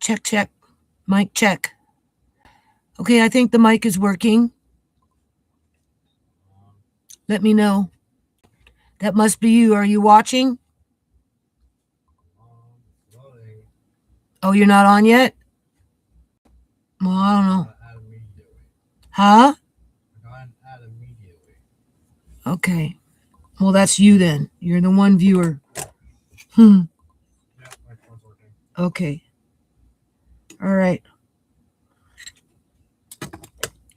Check, check. Mic check. Okay, I think the mic is working. Let me know. That must be you. Are you watching? Oh, you're not on yet? Well, I don't know. Huh? Okay. Well, that's you then. You're the one viewer. Okay. All right.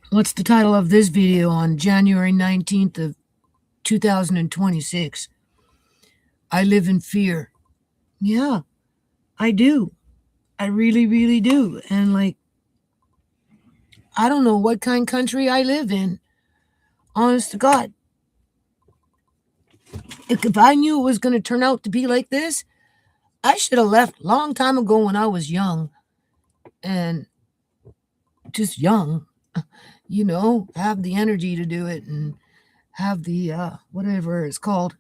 What's the title of this video on January 19th of 2026? I live in fear. Yeah, I do. I really, really do. And like, I don't know what kind of country I live in. Honest to God. If I knew it was going to turn out to be like this, I should have left a long time ago when I was young. And just young, have the energy to do it and have the, whatever it's called,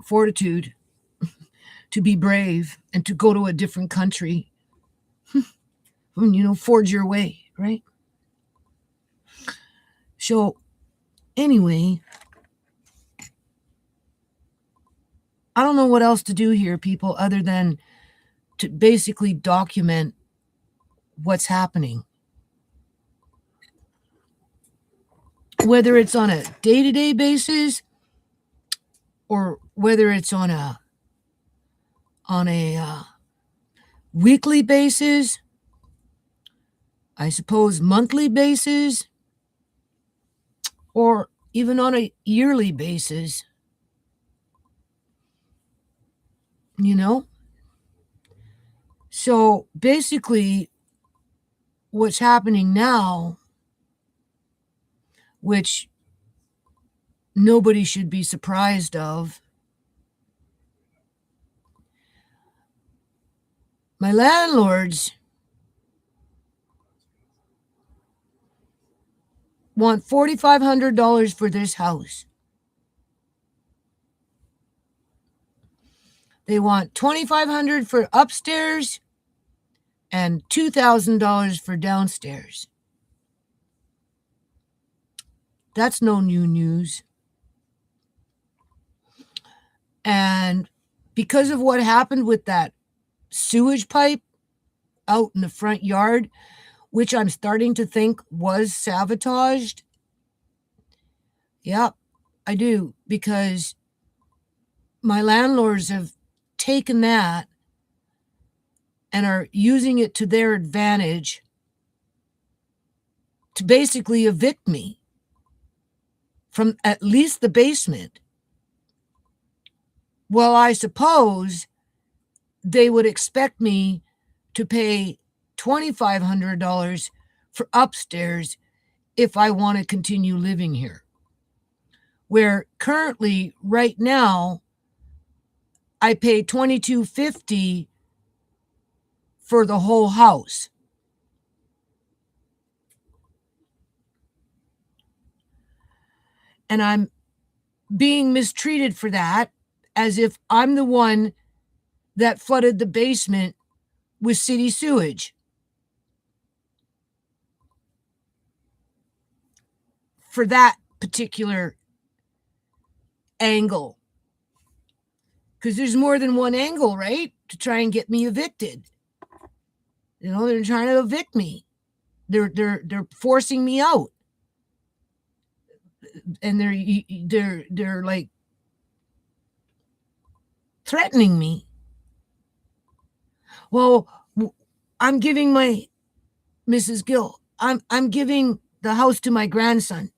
fortitude to be brave and to go to a different country. Forge your way, right? So, anyway, I don't know what else to do here, people, other than to basically document what's happening. Whether it's on a day-to-day basis or whether it's on a weekly basis, I suppose monthly basis, or even on a yearly basis. So basically, what's happening now, which nobody should be surprised of, my landlords want $4,500 for this house. They want $2,500 for upstairs and $2,000 for downstairs. That's no new news. And because of what happened with that sewage pipe out in the front yard, which I'm starting to think was sabotaged. Yeah, I do, because my landlords have taken that and are using it to their advantage to basically evict me from at least the basement. Well, I suppose they would expect me to pay $2,500 for upstairs if I want to continue living here. Where currently, right now, I pay $2,250 for the whole house. And I'm being mistreated for that, as if I'm the one that flooded the basement with city sewage. For that particular angle. Because there's more than one angle, right? To try and get me evicted. They're trying to evict me. They're forcing me out. And they're like threatening me. Well, I'm giving my Mrs. Gill, I'm giving the house to my grandson,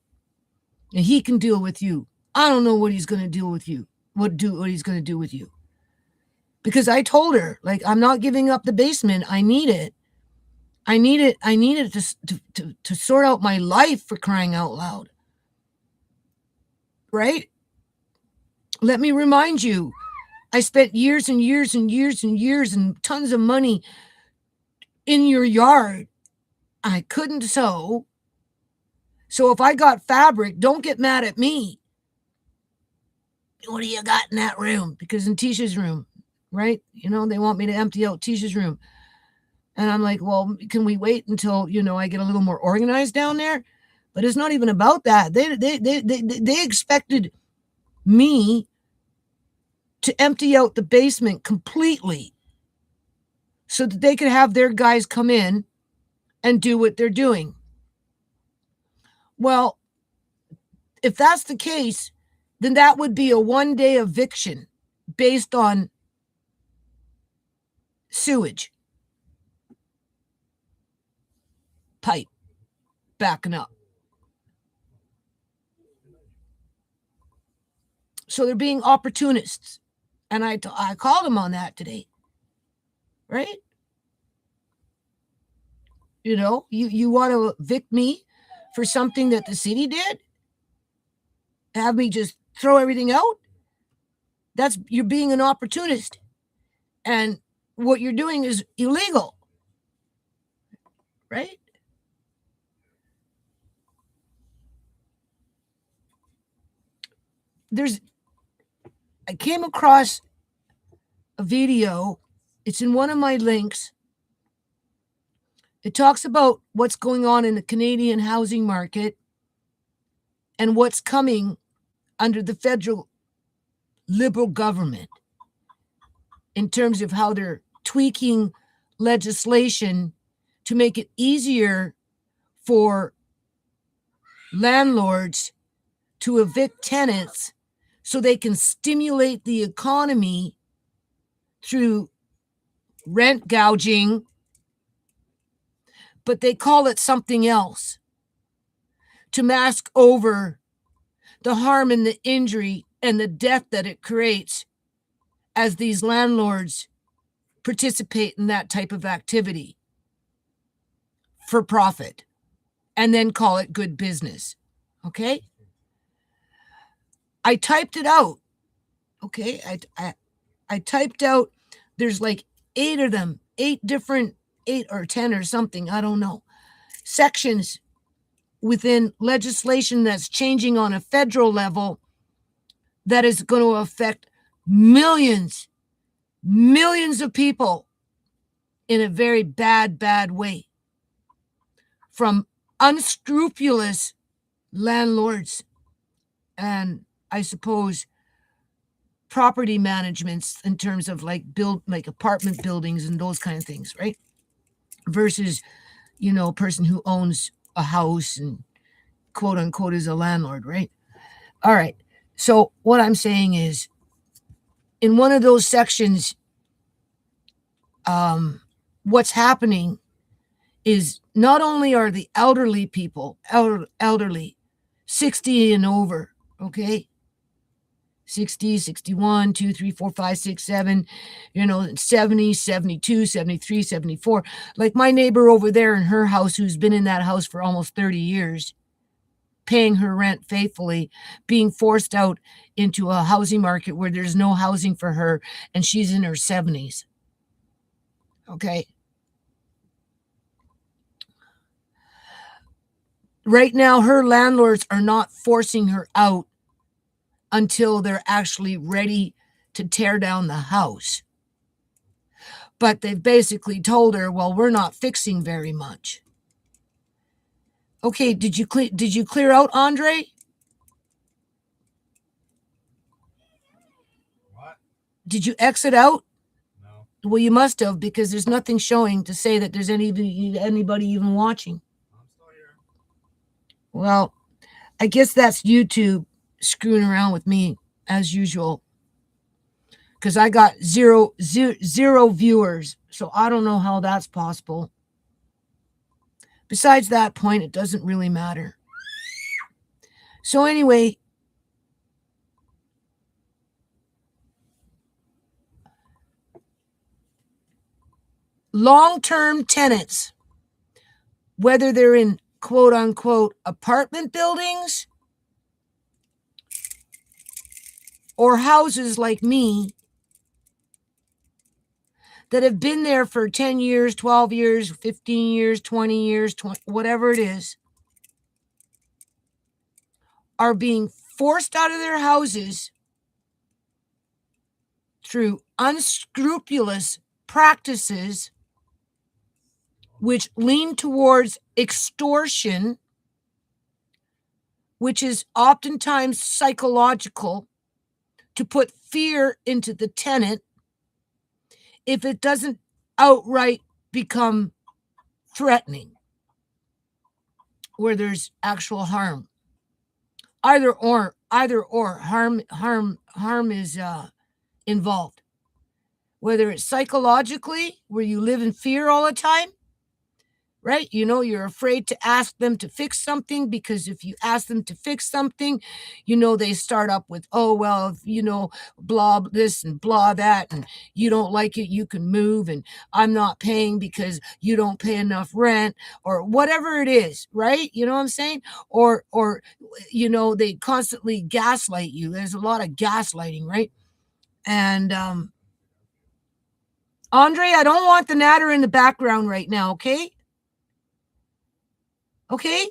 and he can deal with you. I don't know what he's going to deal with you. What he's going to do with you. Because I told her, like, I'm not giving up the basement. I need it. I need it to sort out my life, for crying out loud. Right? Let me remind you, I spent years and years and years and years and tons of money in your yard. I couldn't sew. So if I got fabric, don't get mad at me. What do you got in that room? Because in Tisha's room, right? They want me to empty out Tisha's room. And I'm like, well, can we wait until, I get a little more organized down there? But it's not even about that. They expected me to empty out the basement completely so that they could have their guys come in and do what they're doing. Well, if that's the case, then that would be a 1-day eviction based on sewage pipe backing up. So they're being opportunists. And I called them on that today. Right? You want to evict me for something that the city did? Have me just throw everything out? You're being an opportunist. And what you're doing is illegal. Right? I came across a video. It's in one of my links. It talks about what's going on in the Canadian housing market and what's coming under the federal Liberal government in terms of how they're tweaking legislation to make it easier for landlords to evict tenants so they can stimulate the economy through rent gouging, but they call it something else to mask over the harm and the injury and the death that it creates as these landlords participate in that type of activity for profit and then call it good business. Okay? I typed it out. Okay? I typed out, there's like 8 of them, 8 different, 8 or 10 or something, I don't know, sections within legislation that's changing on a federal level that is going to affect millions of people in a very bad way, from unscrupulous landlords and, I suppose, property managements in terms of like apartment buildings and those kind of things, right? Versus, a person who owns a house and quote unquote is a landlord, right? All right. So what I'm saying is, in one of those sections, what's happening is not only are the elderly people, elderly, 60 and over, okay? 60, 61, 2, 3, 4, 5, 6, 7, 70, 72, 73, 74. Like my neighbor over there in her house, who's been in that house for almost 30 years, paying her rent faithfully, being forced out into a housing market where there's no housing for her, and she's in her 70s. Okay. Right now, her landlords are not forcing her out until they're actually ready to tear down the house. But they've basically told her, well, we're not fixing very much. Okay, did you clear out, Andre? What? Did you exit out? No. Well, you must have, because there's nothing showing to say that there's anybody even watching. I'm still here. Well, I guess that's YouTube screwing around with me as usual, because I got zero viewers, so I don't know how that's possible. Besides that point, it doesn't really matter. So anyway, long-term tenants, whether they're in quote unquote apartment buildings or houses like me that have been there for 10 years, 12 years, 15 years, 20 years, whatever it is, are being forced out of their houses through unscrupulous practices which lean towards extortion, which is oftentimes psychological, to put fear into the tenant if it doesn't outright become threatening, where there's actual harm. Either or harm is involved. Whether it's psychologically, where you live in fear all the time, right? You're afraid to ask them to fix something, because if you ask them to fix something, they start up with, oh, well, blah this and blah that, and you don't like it, you can move, and I'm not paying because you don't pay enough rent, or whatever it is, right? You know what I'm saying? Or they constantly gaslight you. There's a lot of gaslighting, right? And Andre, I don't want the natter in the background right now, okay? Okay?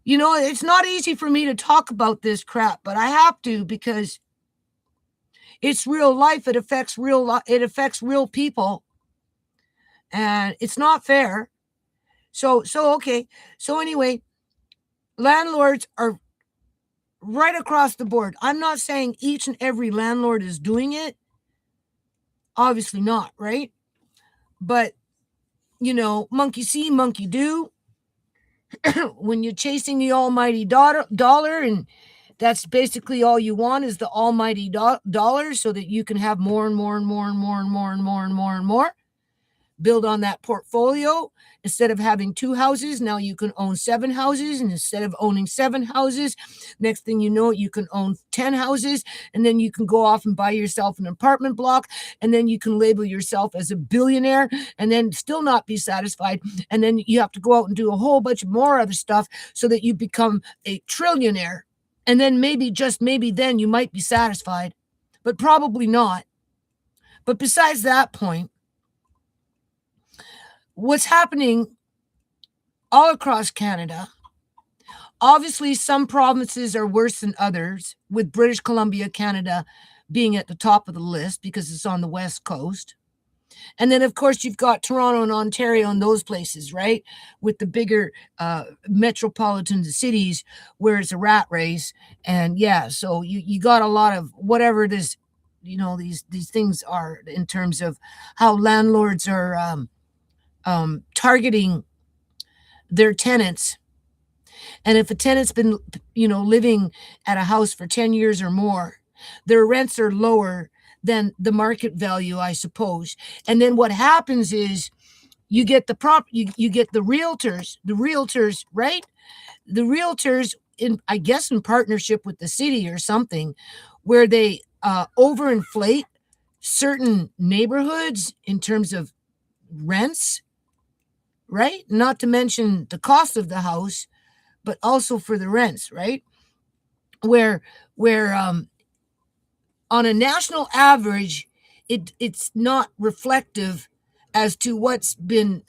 It's not easy for me to talk about this crap, but I have to, because it's real life. It affects real people, and it's not fair. So okay. So anyway, landlords are right across the board. I'm not saying each and every landlord is doing it. Obviously not, right? But monkey see, monkey do. When you're chasing the almighty dollar, and that's basically all you want, is the almighty dollar, so that you can have more and more and more and more and more and more and more and more. Build on that portfolio. Instead of having 2 houses, now you can own 7 houses. And instead of owning 7 houses, next thing you know, you can own 10 houses. And then you can go off and buy yourself an apartment block. And then you can label yourself as a billionaire, and then still not be satisfied. And then you have to go out and do a whole bunch of more other stuff so that you become a trillionaire. And then maybe, just maybe, then you might be satisfied, but probably not. But besides that point, what's happening all across Canada, obviously some provinces are worse than others, with British Columbia, Canada being at the top of the list because it's on the West Coast. And then, of course, you've got Toronto and Ontario and those places, right? With the bigger metropolitan cities where it's a rat race. And yeah, so you got a lot of whatever this, these things are, in terms of how landlords are targeting their tenants. And if a tenant's been, living at a house for 10 years or more, their rents are lower than the market value, I suppose. And then what happens is you get you get the realtors, right? The realtors, I guess in partnership with the city or something, where they overinflate certain neighborhoods in terms of rents, right? Not to mention the cost of the house, but also for the rents, right? Where on a national average, it's not reflective as to what's been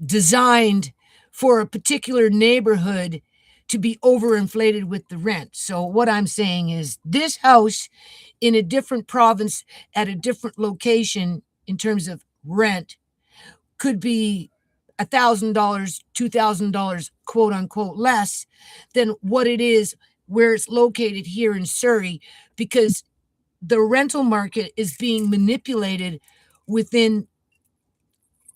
designed for a particular neighborhood to be overinflated with the rent. So what I'm saying is, this house in a different province at a different location in terms of rent could be $1,000, $2,000, quote unquote, less than what it is where it's located here in Surrey, because the rental market is being manipulated within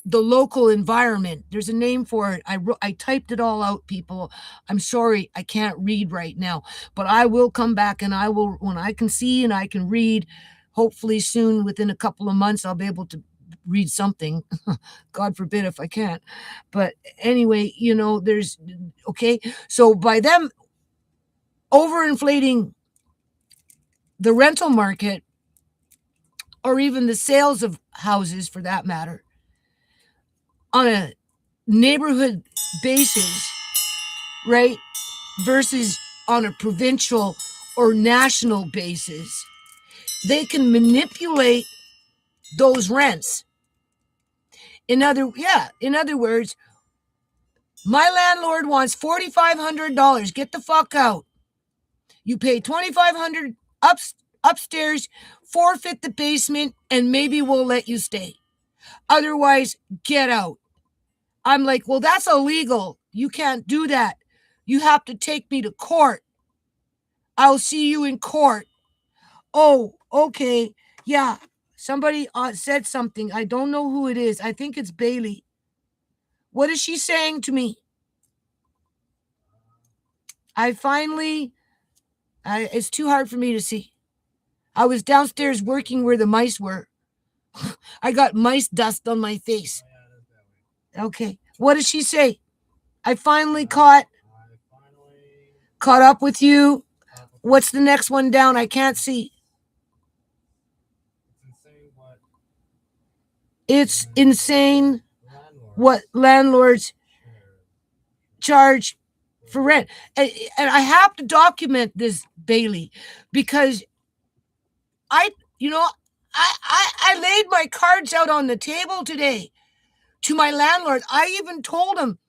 the local environment. There's a name for it. I typed it all out, people. I'm sorry, I can't read right now, but I will come back, and I will, when I can see and I can read, hopefully soon, within a couple of months, I'll be able to read something. God forbid if I can't. But anyway, there's, okay. So by them overinflating the rental market, or even the sales of houses for that matter, on a neighborhood basis, right, versus on a provincial or national basis, they can manipulate those rents. In other words, my landlord wants $4,500. Get the fuck out. You pay $2,500 upstairs, forfeit the basement, and maybe we'll let you stay. Otherwise, get out. I'm like, well, that's illegal. You can't do that. You have to take me to court. I'll see you in court. Oh, okay. Yeah. Somebody said something. I don't know who it is. I think it's Bailey. What is she saying to me? It's too hard for me to see. I was downstairs working where the mice were. I got mice dust on my face. Okay. What did she say? I finally caught up with you. What's the next one down? I can't see. It's insane what landlords charge for rent. And I have to document this, Bailey, because I laid my cards out on the table today to my landlord. I even told him,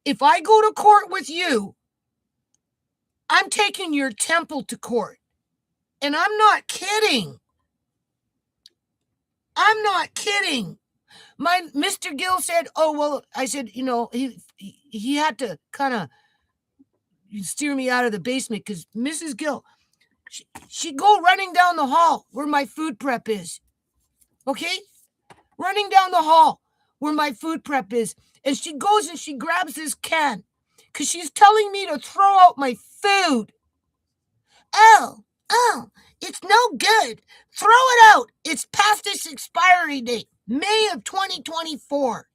if I go to court with you, I'm taking your temple to court. And I'm not kidding. I'm not kidding. My Mr. Gill said, oh, well, I said, he had to kind of steer me out of the basement because Mrs. Gill, she'd go running down the hall where my food prep is. Okay? Running down the hall where my food prep is. And she goes and she grabs this can because she's telling me to throw out my food. Oh, it's no good. Throw it out. It's past its expiry date, May of 2024.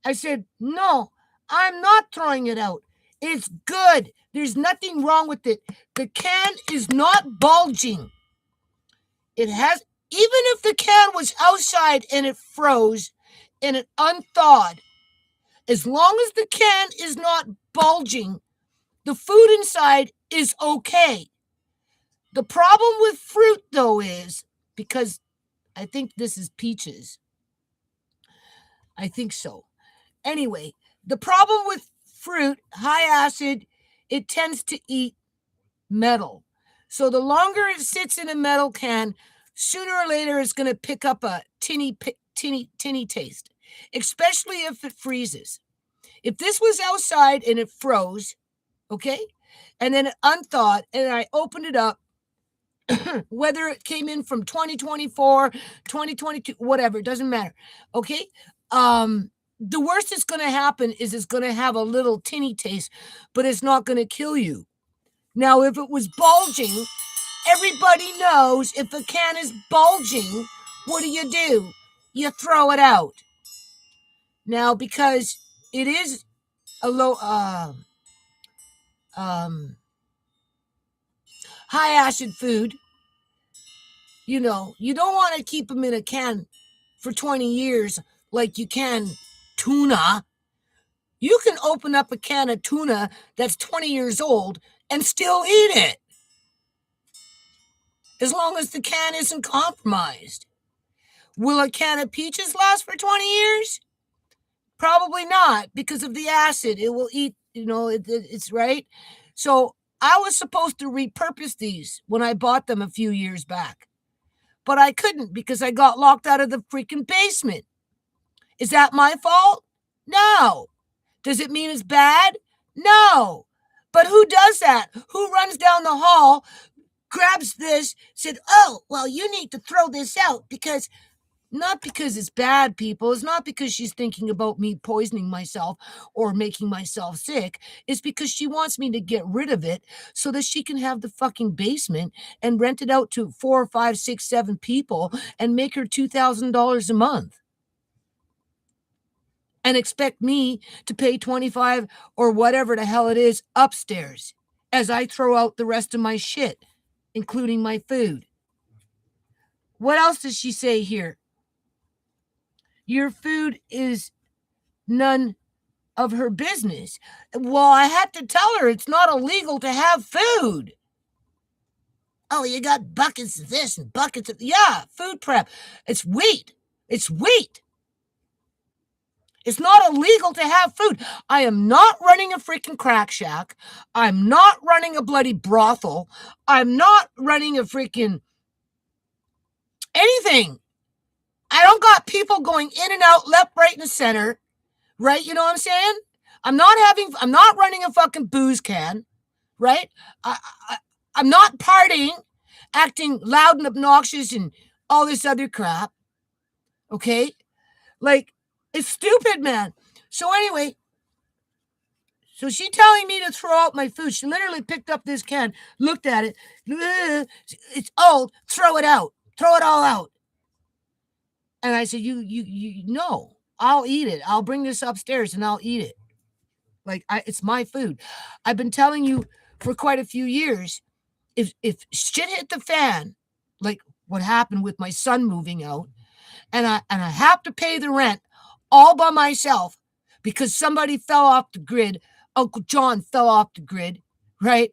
I said, no, I'm not throwing it out. It's good. There's nothing wrong with it. The can is not bulging. Even if the can was outside and it froze and it unthawed, as long as the can is not bulging, the food inside is okay. The problem with fruit, though, is because I think this is peaches. I think so. Anyway, the problem with fruit, high acid, it tends to eat metal. So the longer it sits in a metal can, sooner or later it's going to pick up a tinny taste, especially if it freezes. If this was outside and it froze, okay, and then it unthawed and I opened it up, whether it came in from 2024, 2022, whatever, it doesn't matter. Okay. The worst that's going to happen is it's going to have a little tinny taste, but it's not going to kill you. Now, if it was bulging, everybody knows if a can is bulging, what do? You throw it out. Now, because it is a low, high acid food, you don't want to keep them in a can for 20 years like you can tuna. You can open up a can of tuna that's 20 years old and still eat it, as long as the can isn't compromised. Will a can of peaches last for 20 years? Probably not, because of the acid. It will eat, it's right. So I was supposed to repurpose these when I bought them a few years back, but I couldn't because I got locked out of the freaking basement. Is that my fault? No. Does it mean it's bad? No. But who does that? Who runs down the hall, grabs this, said, oh, well, you need to throw this out not because it's bad, people. It's not because she's thinking about me poisoning myself or making myself sick. It's because she wants me to get rid of it so that she can have the fucking basement and rent it out to 4, 5, 6, 7 people and make her $2,000 a month. And expect me to pay $25 or whatever the hell it is upstairs as I throw out the rest of my shit, including my food. What else does she say here? Your food is none of her business. Well, I had to tell her it's not illegal to have food. Oh, you got buckets of this and buckets of... Yeah, food prep. It's wheat. It's wheat. It's not illegal to have food. I am not running a freaking crack shack. I'm not running a bloody brothel. I'm not running a freaking anything. I don't got people going in and out, left, right, and center. Right? You know what I'm saying? I'm not running a fucking booze can. Right? I, I'm not partying, acting loud and obnoxious and all this other crap. Okay? Like, it's stupid, man. So anyway, so she telling me to throw out my food. She literally picked up this can, looked at it. It's old. Throw it out. Throw it all out. And I said, you, no, I'll eat it. I'll bring this upstairs and I'll eat it. Like, it's my food. I've been telling you for quite a few years, if shit hit the fan, like what happened with my son moving out, and I have to pay the rent all by myself because somebody fell off the grid. Uncle John fell off the grid, right?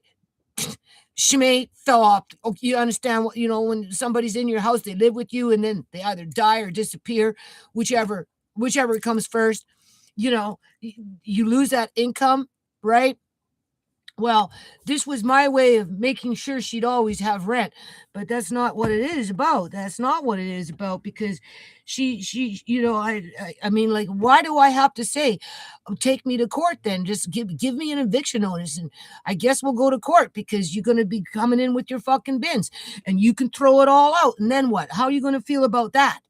Shimei fell off. Oh, you understand what, when somebody's in your house, they live with you and then they either die or disappear, whichever comes first. You lose that income, right? Well, this was my way of making sure she'd always have rent, but that's not what it is about. That's not what it is about because she, I mean, like, why do I have to say, take me to court then? Just give me an eviction notice and I guess we'll go to court because you're going to be coming in with your fucking bins and you can throw it all out. And then what? How are you going to feel about that?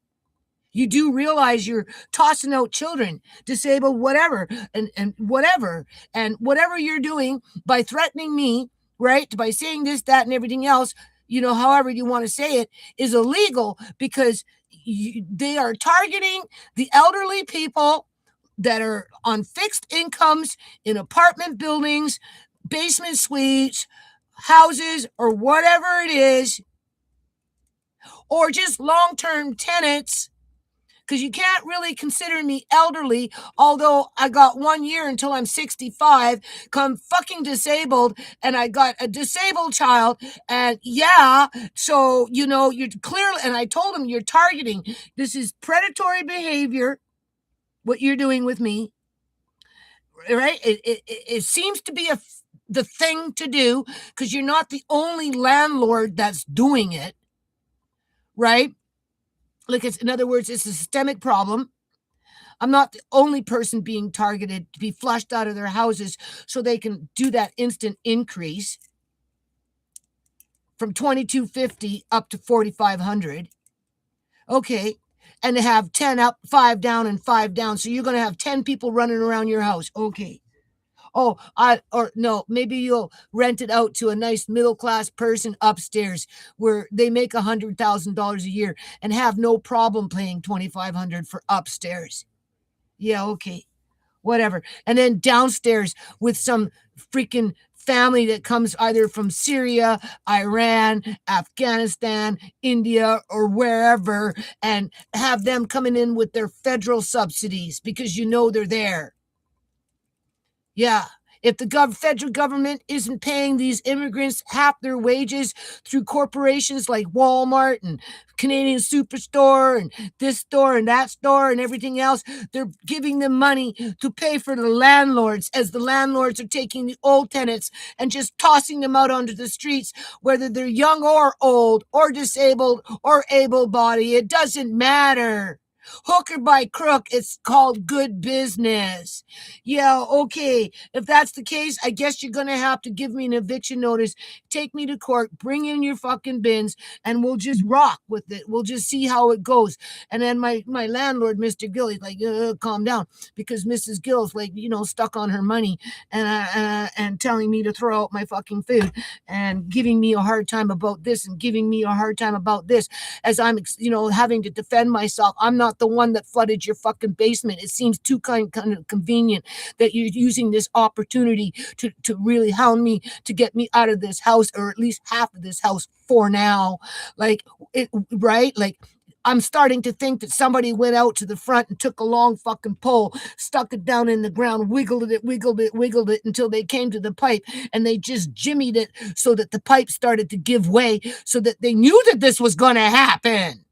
You do realize you're tossing out children, disabled, whatever, and whatever you're doing by threatening me, right? By saying this, that, and everything else, however you want to say it, is illegal because they are targeting the elderly people that are on fixed incomes in apartment buildings, basement suites, houses, or whatever it is, or just long-term tenants. Because you can't really consider me elderly, although I got 1 year until I'm 65, I'm fucking disabled, and I got a disabled child, and yeah, so, you're clearly, and I told him, you're targeting, this is predatory behavior, what you're doing with me, right? It seems to be the thing to do, because you're not the only landlord that's doing it, right? Like, in other words, it's a systemic problem. I'm not the only person being targeted to be flushed out of their houses so they can do that instant increase from $2,250 up to $4,500. Okay. And to have 10 up, 5 down, and 5 down. So you're going to have 10 people running around your house. Okay. Oh, or no, maybe you'll rent it out to a nice middle-class person upstairs where they make $100,000 a year and have no problem paying $2,500 for upstairs. Yeah, okay, whatever. And then downstairs with some freaking family that comes either from Syria, Iran, Afghanistan, India, or wherever, and have them coming in with their federal subsidies because they're there. Yeah. If the federal government isn't paying these immigrants half their wages through corporations like Walmart and Canadian Superstore and this store and that store and everything else, they're giving them money to pay for the landlords as the landlords are taking the old tenants and just tossing them out onto the streets, whether they're young or old or disabled or able-bodied. It doesn't matter. Hook or by crook, it's called good business. Yeah, okay. If that's the case, I guess you're going to have to give me an eviction notice, take me to court, bring in your fucking bins, and we'll just rock with it. We'll just see how it goes. And then my landlord, Mr. Gill, he's like, calm down, because Mrs. Gill's like, stuck on her money and telling me to throw out my fucking food and giving me a hard time about this and giving me a hard time about this as I'm, having to defend myself. I'm not the one that flooded your fucking basement. It seems too kind of convenient that you're using this opportunity to really hound me to get me out of this house, or at least half of this house for now. Like, right? Like, I'm starting to think that somebody went out to the front and took a long fucking pole, stuck it down in the ground, wiggled it until they came to the pipe, and they just jimmied it so that the pipe started to give way so that they knew that this was going to happen.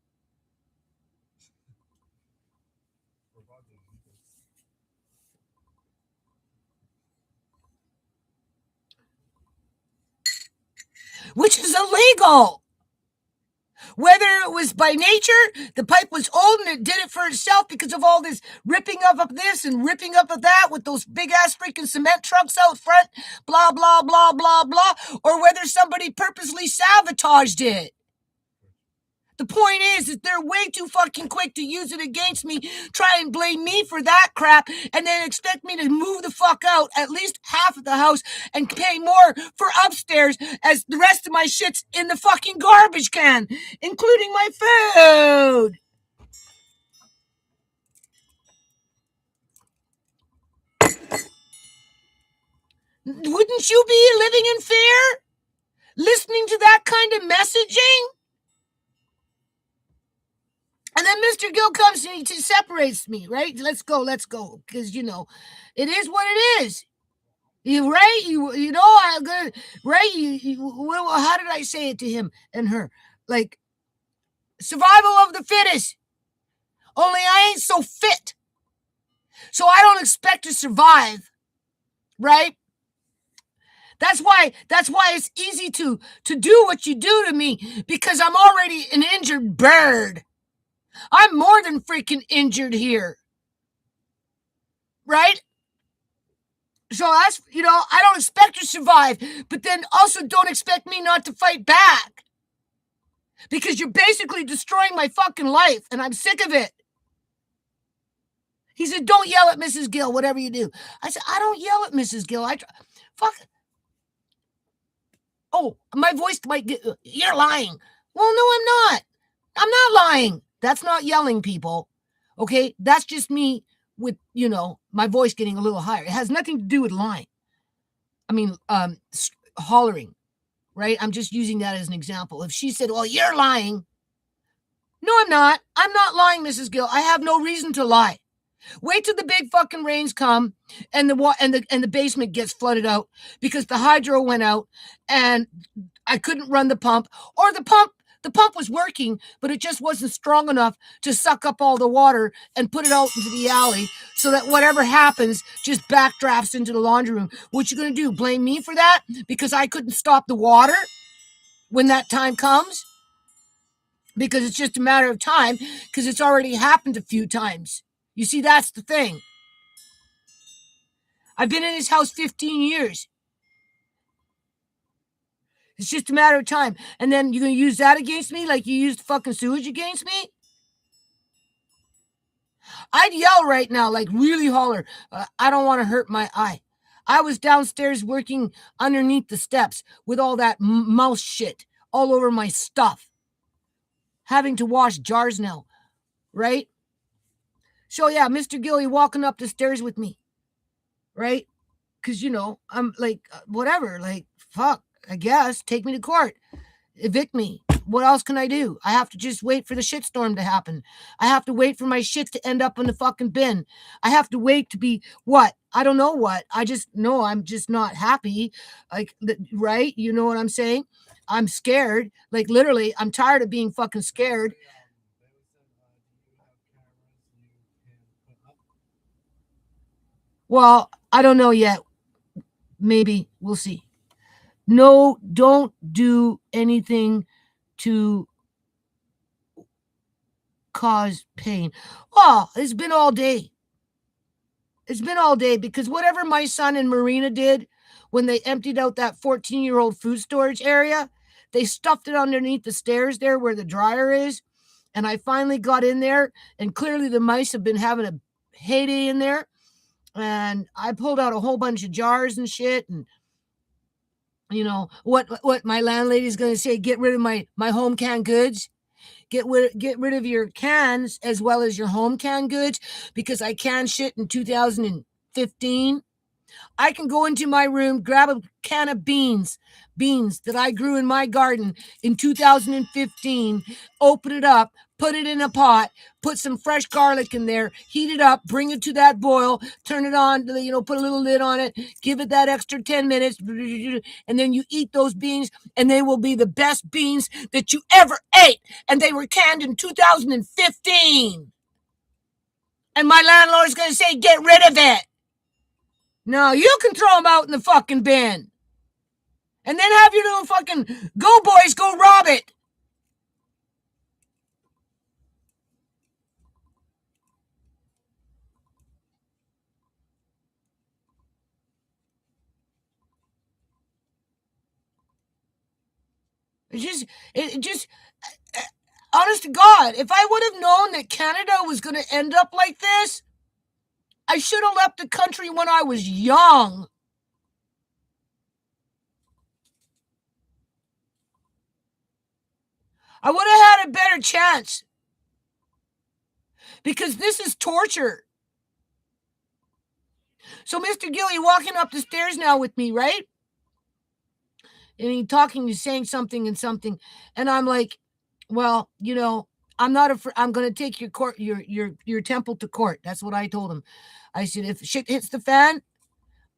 which is illegal. Whether it was by nature, the pipe was old and it did it for itself because of all this ripping up of this and ripping up of that with those big ass freaking cement trucks out front, blah, blah, blah, blah, blah, or whether somebody purposely sabotaged it. The point is that they're way too fucking quick to use it against me, try and blame me for that crap, and then expect me to move the fuck out at least half of the house and pay more for upstairs as the rest of my shit's in the fucking garbage can, including my food. Wouldn't you be living in fear? Listening to that kind of messaging? And then Mr. Gill comes and he separates me, right? Let's go. Because, it is what it is. You right? I'm gonna right. How did I say it to him and her? Like, survival of the fittest. Only I ain't so fit, so I don't expect to survive. Right? That's why it's easy to do what you do to me, because I'm already an injured bird. I'm more than freaking injured here. Right? So that's, I don't expect to survive, but then also don't expect me not to fight back. Because you're basically destroying my fucking life, and I'm sick of it. He said, don't yell at Mrs. Gill, whatever you do. I said, I don't yell at Mrs. Gill. Fuck. Oh, my voice might get, you're lying. Well, no, I'm not. I'm not lying. That's not yelling, people. Okay? That's just me with, my voice getting a little higher. It has nothing to do with lying. I mean, hollering, right? I'm just using that as an example. If she said, well, you're lying. No, I'm not. I'm not lying, Mrs. Gill. I have no reason to lie. Wait till the big fucking rains come and the basement gets flooded out because the hydro went out and I couldn't run the pump, or the pump was working, but it just wasn't strong enough to suck up all the water and put it out into the alley so that whatever happens just backdrafts into the laundry room. What you going to do? Blame me for that because I couldn't stop the water when that time comes? Because it's just a matter of time, because it's already happened a few times. You see, that's the thing. I've been in his house 15 years. It's just a matter of time. And then you're going to use that against me like you used fucking sewage against me? I'd yell right now, like really holler. I don't want to hurt my eye. I was downstairs working underneath the steps with all that mouse shit all over my stuff. Having to wash jars now, right? So yeah, Mr. Gilly walking up the stairs with me, right? Because, I'm like, whatever, like, fuck, I guess, take me to court, evict me. What else can I do? I have to just wait for the shitstorm to happen. I have to wait for my shit to end up in the fucking bin. I have to wait to be what? I don't know what. I just know I'm just not happy. Like, right? You know what I'm saying? I'm scared. Like, literally, I'm tired of being fucking scared. Well, I don't know yet. Maybe. We'll see. No, don't do anything to cause pain. Oh, it's been all day. It's been all day because whatever my son and Marina did when they emptied out that 14-year-old food storage area, they stuffed it underneath the stairs there where the dryer is. And I finally got in there, and clearly the mice have been having a heyday in there. And I pulled out a whole bunch of jars and shit. And what my landlady's going to say, get rid of my home canned goods. Get rid of your cans as well as your home canned goods, because I canned shit in 2015. I can go into my room, grab a can of beans that I grew in my garden in 2015, open it up, put it in a pot, put some fresh garlic in there, heat it up, bring it to that boil, turn it on, put a little lid on it, give it that extra 10 minutes, and then you eat those beans, and they will be the best beans that you ever ate. And they were canned in 2015. And my landlord's going to say, get rid of it. No, you can throw them out in the fucking bin. And then have your little fucking, go boys, go rob it. It just, honest to God, if I would have known that Canada was going to end up like this, I should have left the country when I was young. I would have had a better chance. Because this is torture. So Mr. Gilly walking up the stairs now with me, right? And he's saying something and something. And I'm like, well, I'm not I'm going to take your temple to court. That's what I told him. I said, if shit hits the fan,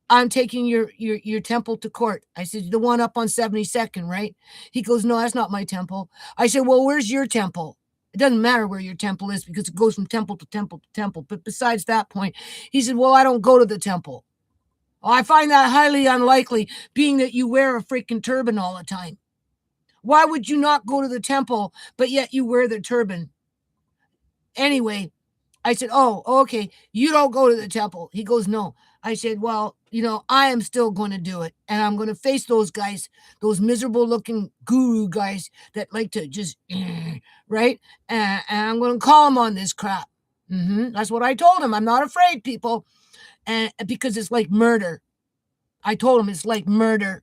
I'm taking your temple to court. I said, the one up on 72nd, right? He goes, no, that's not my temple. I said, well, where's your temple? It doesn't matter where your temple is because it goes from temple to temple to temple. But besides that point, he said, well, I don't go to the temple. Oh, I find that highly unlikely, being that you wear a freaking turban all the time. Why would you not go to the temple, but yet you wear the turban? Anyway, I said, oh, okay, you don't go to the temple. He goes, no. I said, well, I am still going to do it. And I'm going to face those guys, those miserable looking guru guys that like to just, right? And I'm going to call them on this crap. That's what I told him. I'm not afraid, people. And because it's like murder. I told him it's like murder.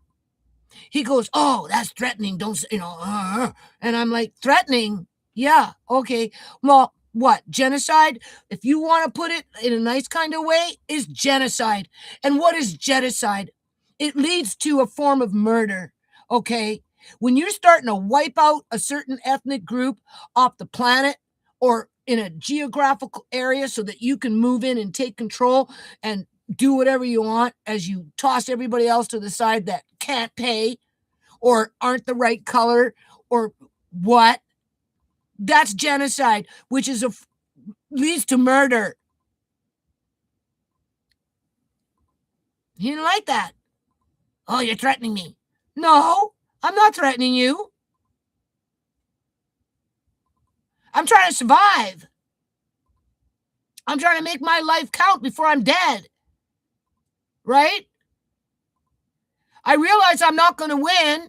He goes, oh, that's threatening. Don't, and I'm like, threatening? Yeah. Okay. Well, what? Genocide? If you want to put it in a nice kind of way, is genocide. And what is genocide? It leads to a form of murder. Okay. When you're starting to wipe out a certain ethnic group off the planet or in a geographical area so that you can move in and take control and do whatever you want as you toss everybody else to the side that can't pay or aren't the right color or what, that's genocide, which leads to murder. He didn't like that. Oh, you're threatening me. No, I'm not threatening you. I'm trying to survive. I'm trying to make my life count before I'm dead. Right? I realize I'm not going to win.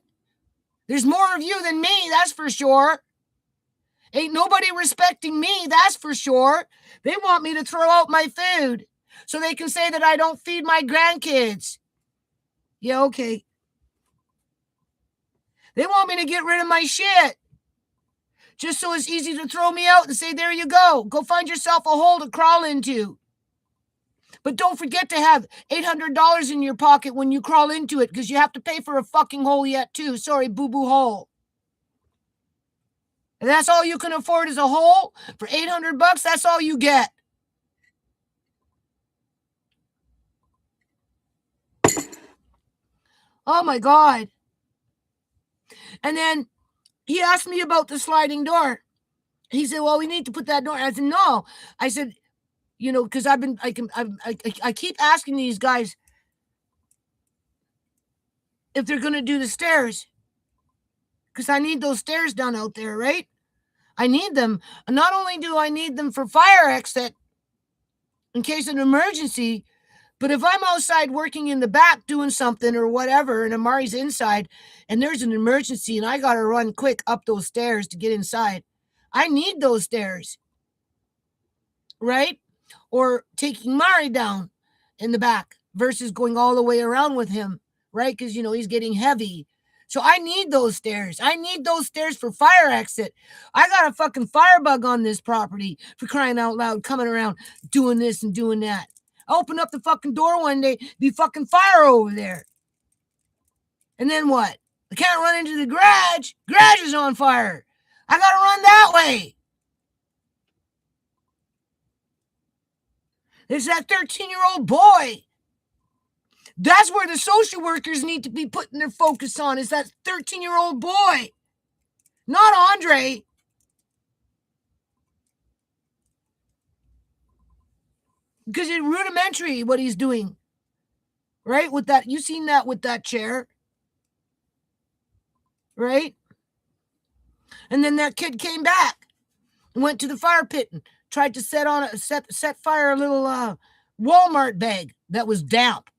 There's more of you than me, that's for sure. Ain't nobody respecting me, that's for sure. They want me to throw out my food so they can say that I don't feed my grandkids. Yeah, okay. They want me to get rid of my shit just so it's easy to throw me out and say, there you go. Go find yourself a hole to crawl into. But don't forget to have $800 in your pocket when you crawl into it because you have to pay for a fucking hole yet too. Sorry, boo-boo hole. And that's all you can afford is a hole for $800. That's all you get. Oh my God. And then he asked me about the sliding door. He said, well, we need to put that door. I said, no. I said, because I keep asking these guys if they're going to do the stairs. Because I need those stairs done out there, right? I need them. Not only do I need them for fire exit in case of an emergency, but if I'm outside working in the back doing something or whatever, and Amari's inside, and there's an emergency, and I got to run quick up those stairs to get inside, I need those stairs, right? Or taking Mari down in the back versus going all the way around with him, right? Because, he's getting heavy. So I need those stairs. I need those stairs for fire exit. I got a fucking firebug on this property, for crying out loud, coming around doing this and doing that. I open up the fucking door one day, be fucking fire over there. And then what? I can't run into the garage. Garage is on fire. I got to run that way. There's that 13-year-old boy. That's where the social workers need to be putting their focus on, is that 13-year-old boy. Not Andre. Because it's rudimentary what he's doing. Right? With that, you seen that with that chair. right? And then that kid came back, went to the fire pit and tried to set fire a little Walmart bag that was damp.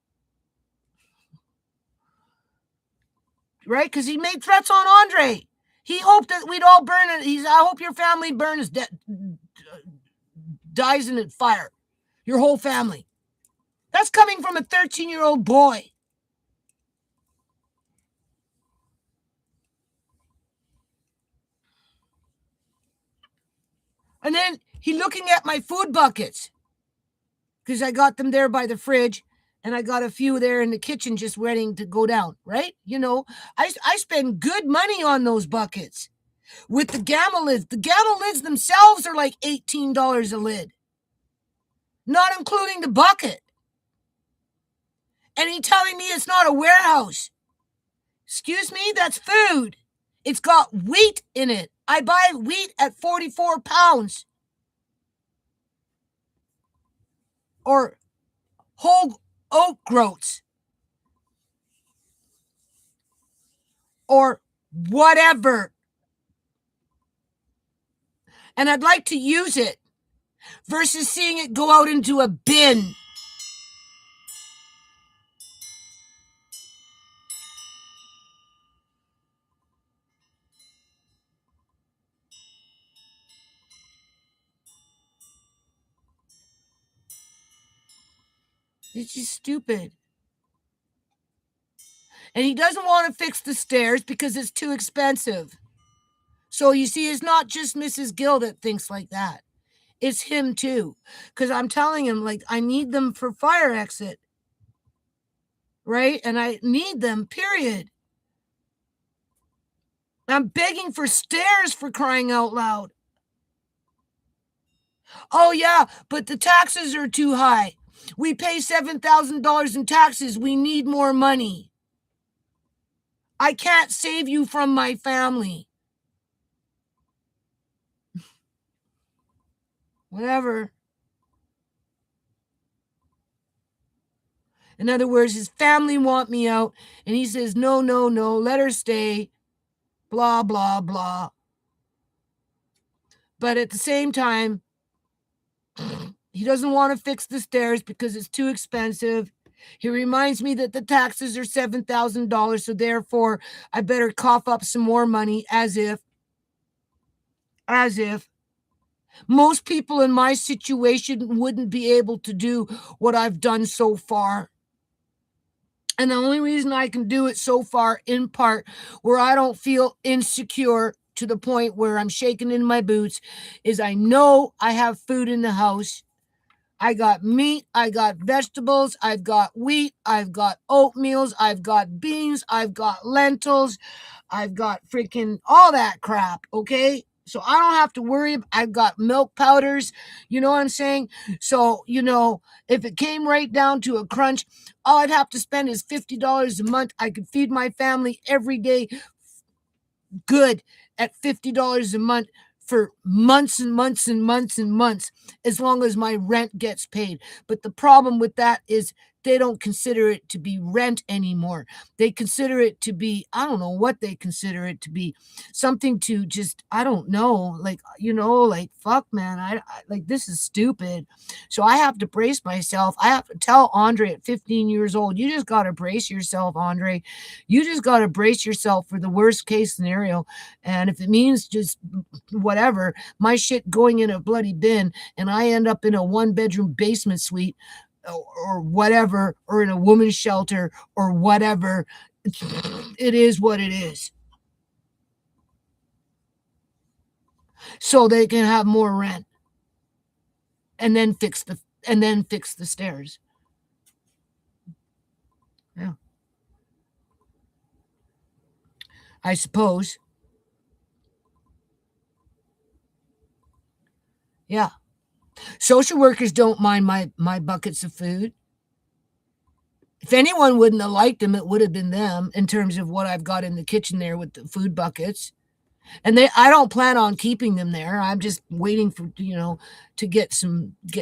Right? Because he made threats on Andre. He hoped that we'd all burn it. I hope your family dies in a fire. Your whole family. That's coming from a 13-year-old boy. And then he looking at my food buckets, because I got them there by the fridge, and I got a few there in the kitchen just waiting to go down, right? You know, I spend good money on those buckets. With the Gamma lids. The Gamma lids themselves are like $18 a lid, not including the bucket. And he's telling me it's not a warehouse. Excuse me, that's food. It's got wheat in it. I buy wheat at 44 pounds. Or whole oat groats. Or whatever. And I'd like to use it versus seeing it go out into a bin. It's just stupid. And he doesn't want to fix the stairs because it's too expensive. So you see, it's not just Mrs. Gill that thinks like that. It's him too. Because I'm telling him, like, I need them for fire exit. Right? And I need them, period. I'm begging for stairs, for crying out loud. Oh, yeah, but the taxes are too high. We pay $7,000 in taxes. We need more money. I can't save you from my family. Whatever. In other words, his family want me out, and he says, no, no, no, let her stay, blah, blah, blah. But at the same time, he doesn't want to fix the stairs because it's too expensive. He reminds me that the taxes are $7,000, so therefore I better cough up some more money, as if most people in my situation wouldn't be able to do what I've done so far. And the only reason I can do it so far, in part, where I don't feel insecure to the point where I'm shaking in my boots, is I know I have food in the house. I got meat, I got vegetables, I've got wheat, I've got oatmeals, I've got beans, I've got lentils, I've got freaking all that crap, okay? So I don't have to worry. I've got milk powders, you know what I'm saying? So, you know, if it came right down to a crunch, all I'd have to spend is $50 a month. I could feed my family every day good at $50 a month for months and months and months and months, as long as my rent gets paid. But the problem with that is they don't consider it to be rent anymore. They consider it to be, I don't know what they consider it to be, something to just, I don't know, like, you know, like, fuck, man, I like, this is stupid. So I have to brace myself. I have to tell Andre at 15 years old, you just got to brace yourself, Andre. You just got to brace yourself for the worst case scenario. And if it means just whatever, my shit going in a bloody bin and I end up in a 1-bedroom basement suite or whatever, or in a woman's shelter or whatever, it is what it is. So they can have more rent and then fix the stairs. Yeah. I suppose. Yeah. Social workers don't mind my buckets of food. If anyone wouldn't have liked them, it would have been them, in terms of what I've got in the kitchen there with the food buckets. And I don't plan on keeping them there. I'm just waiting for, you know, to get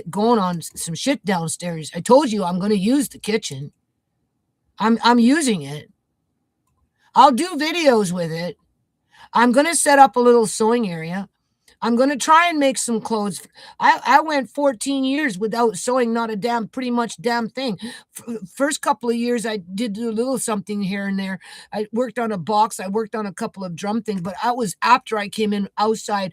going on some shit downstairs. I told you I'm going to use the kitchen. I'm using it. I'll do videos with it. I'm going to set up a little sewing area. I'm going to try and make some clothes. I went 14 years without sewing, not a pretty much damn thing. First couple of years, I did do a little something here and there. I worked on a box. I worked on a couple of drum things, but I was after I came in outside,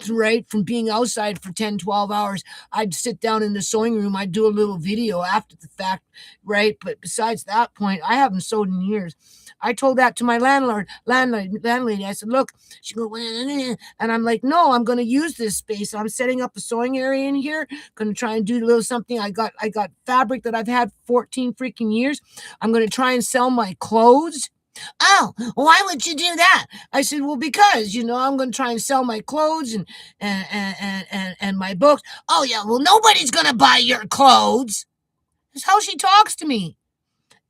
right, from being outside for 10, 12 hours. I'd sit down in the sewing room. I'd do a little video after the fact, right? But besides that point, I haven't sewed in years. I told that to my landlady. I said, look, she goes, and I'm like, no, I'm going to use this space. I'm setting up a sewing area in here. Going to try and do a little something. I got fabric that I've had 14 freaking years. I'm going to try and sell my clothes. Oh, why would you do that? I said, well, because, I'm going to try and sell my clothes and my books. Oh, yeah, well, nobody's going to buy your clothes. That's how she talks to me.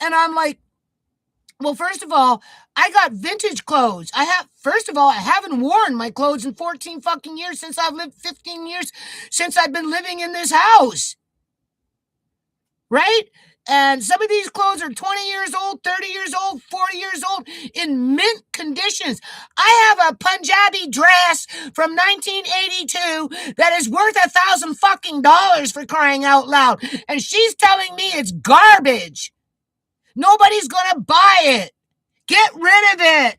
And I'm like, well, first of all, I got vintage clothes. First of all, I haven't worn my clothes in 14 fucking years since I've lived 15 years since I've been living in this house. Right? And some of these clothes are 20 years old, 30 years old, 40 years old in mint conditions. I have a Punjabi dress from 1982 that is worth $1,000 fucking dollars, for crying out loud. And she's telling me it's garbage. Nobody's going to buy it. Get rid of it.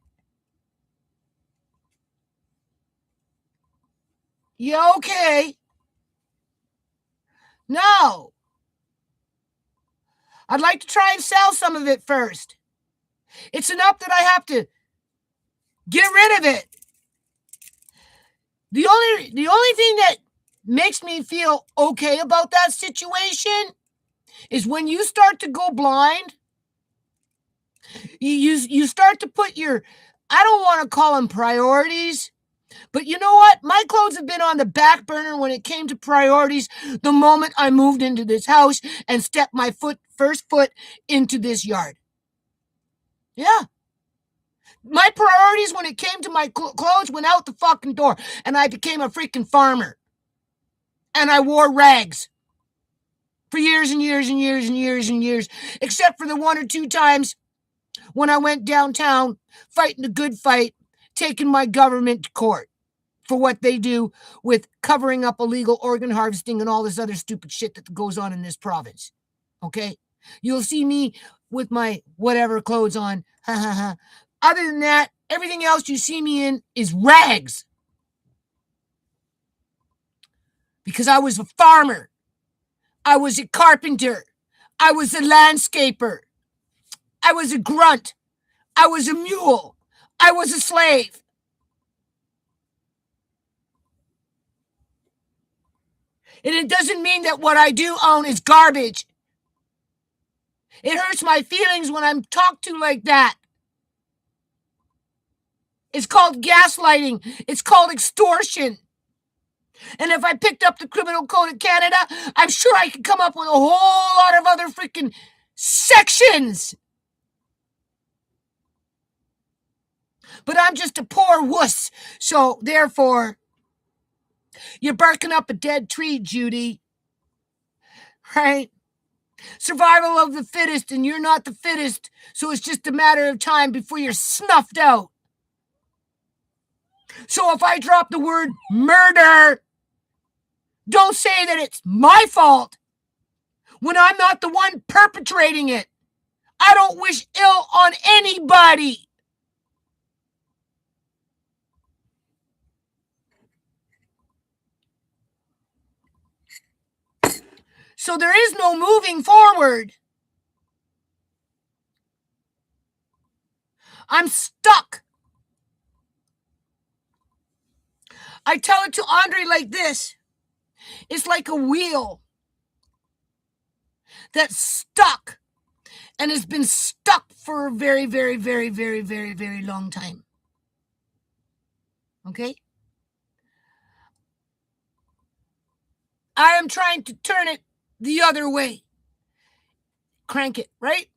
You okay? No. I'd like to try and sell some of it first. It's enough that I have to get rid of it. The only thing that makes me feel okay about that situation is when you start to go blind. You start to put your, I don't want to call them priorities, but you know what? My clothes have been on the back burner when it came to priorities the moment I moved into this house and stepped my first foot into this yard. Yeah. My priorities when it came to my clothes went out the fucking door, and I became a freaking farmer. And I wore rags for years and years and years and years and years, except for the one or two times when I went downtown fighting a good fight, taking my government to court for what they do with covering up illegal organ harvesting and all this other stupid shit that goes on in this province. Okay? You'll see me with my whatever clothes on. Ha ha ha. Other than that, everything else you see me in is rags. Because I was a farmer. I was a carpenter. I was a landscaper. I was a grunt. I was a mule. I was a slave. And it doesn't mean that what I do own is garbage. It hurts my feelings when I'm talked to like that. It's called gaslighting. It's called extortion. And if I picked up the Criminal Code of Canada, I'm sure I could come up with a whole lot of other freaking sections. But I'm just a poor wuss. So, therefore, you're barking up a dead tree, Judy. Right? Survival of the fittest, and you're not the fittest. So it's just a matter of time before you're snuffed out. So if I drop the word murder, don't say that it's my fault when I'm not the one perpetrating it. I don't wish ill on anybody. So there is no moving forward. I'm stuck. I tell it to Andre like this. It's like a wheel that's stuck and has been stuck for a very, very, very, very, very, very long time. Okay? I am trying to turn it the other way. Crank it, right?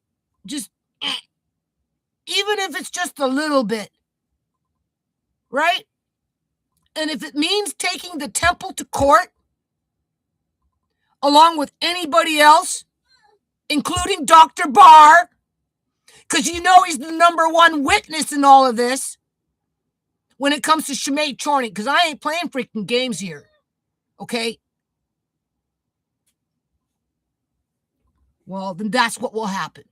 Just, even if it's just a little bit, right? And if it means taking the temple to court, along with anybody else, including Dr. Barr, because you know he's the number one witness in all of this, when it comes to Shemay Chorny, because I ain't playing freaking games here. Okay? Well, then that's what will happen.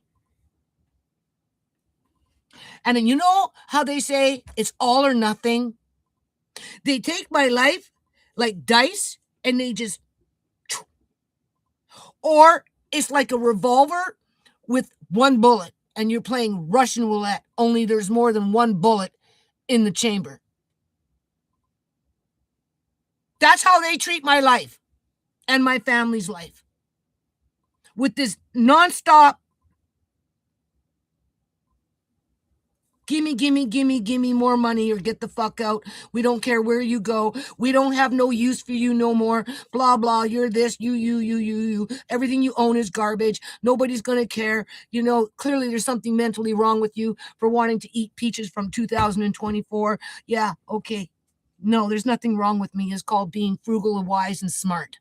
And then you know how they say it's all or nothing? They take my life like dice and they just, or it's like a revolver with one bullet and you're playing Russian roulette, only there's more than one bullet in the chamber. That's how they treat my life and my family's life. With this nonstop, gimme more money or get the fuck out. We don't care where you go. We don't have no use for you no more. Blah, blah. You're this, you. Everything you own is garbage. Nobody's going to care. You know, clearly there's something mentally wrong with you for wanting to eat peaches from 2024. Yeah, okay. No, there's nothing wrong with me. It's called being frugal and wise and smart.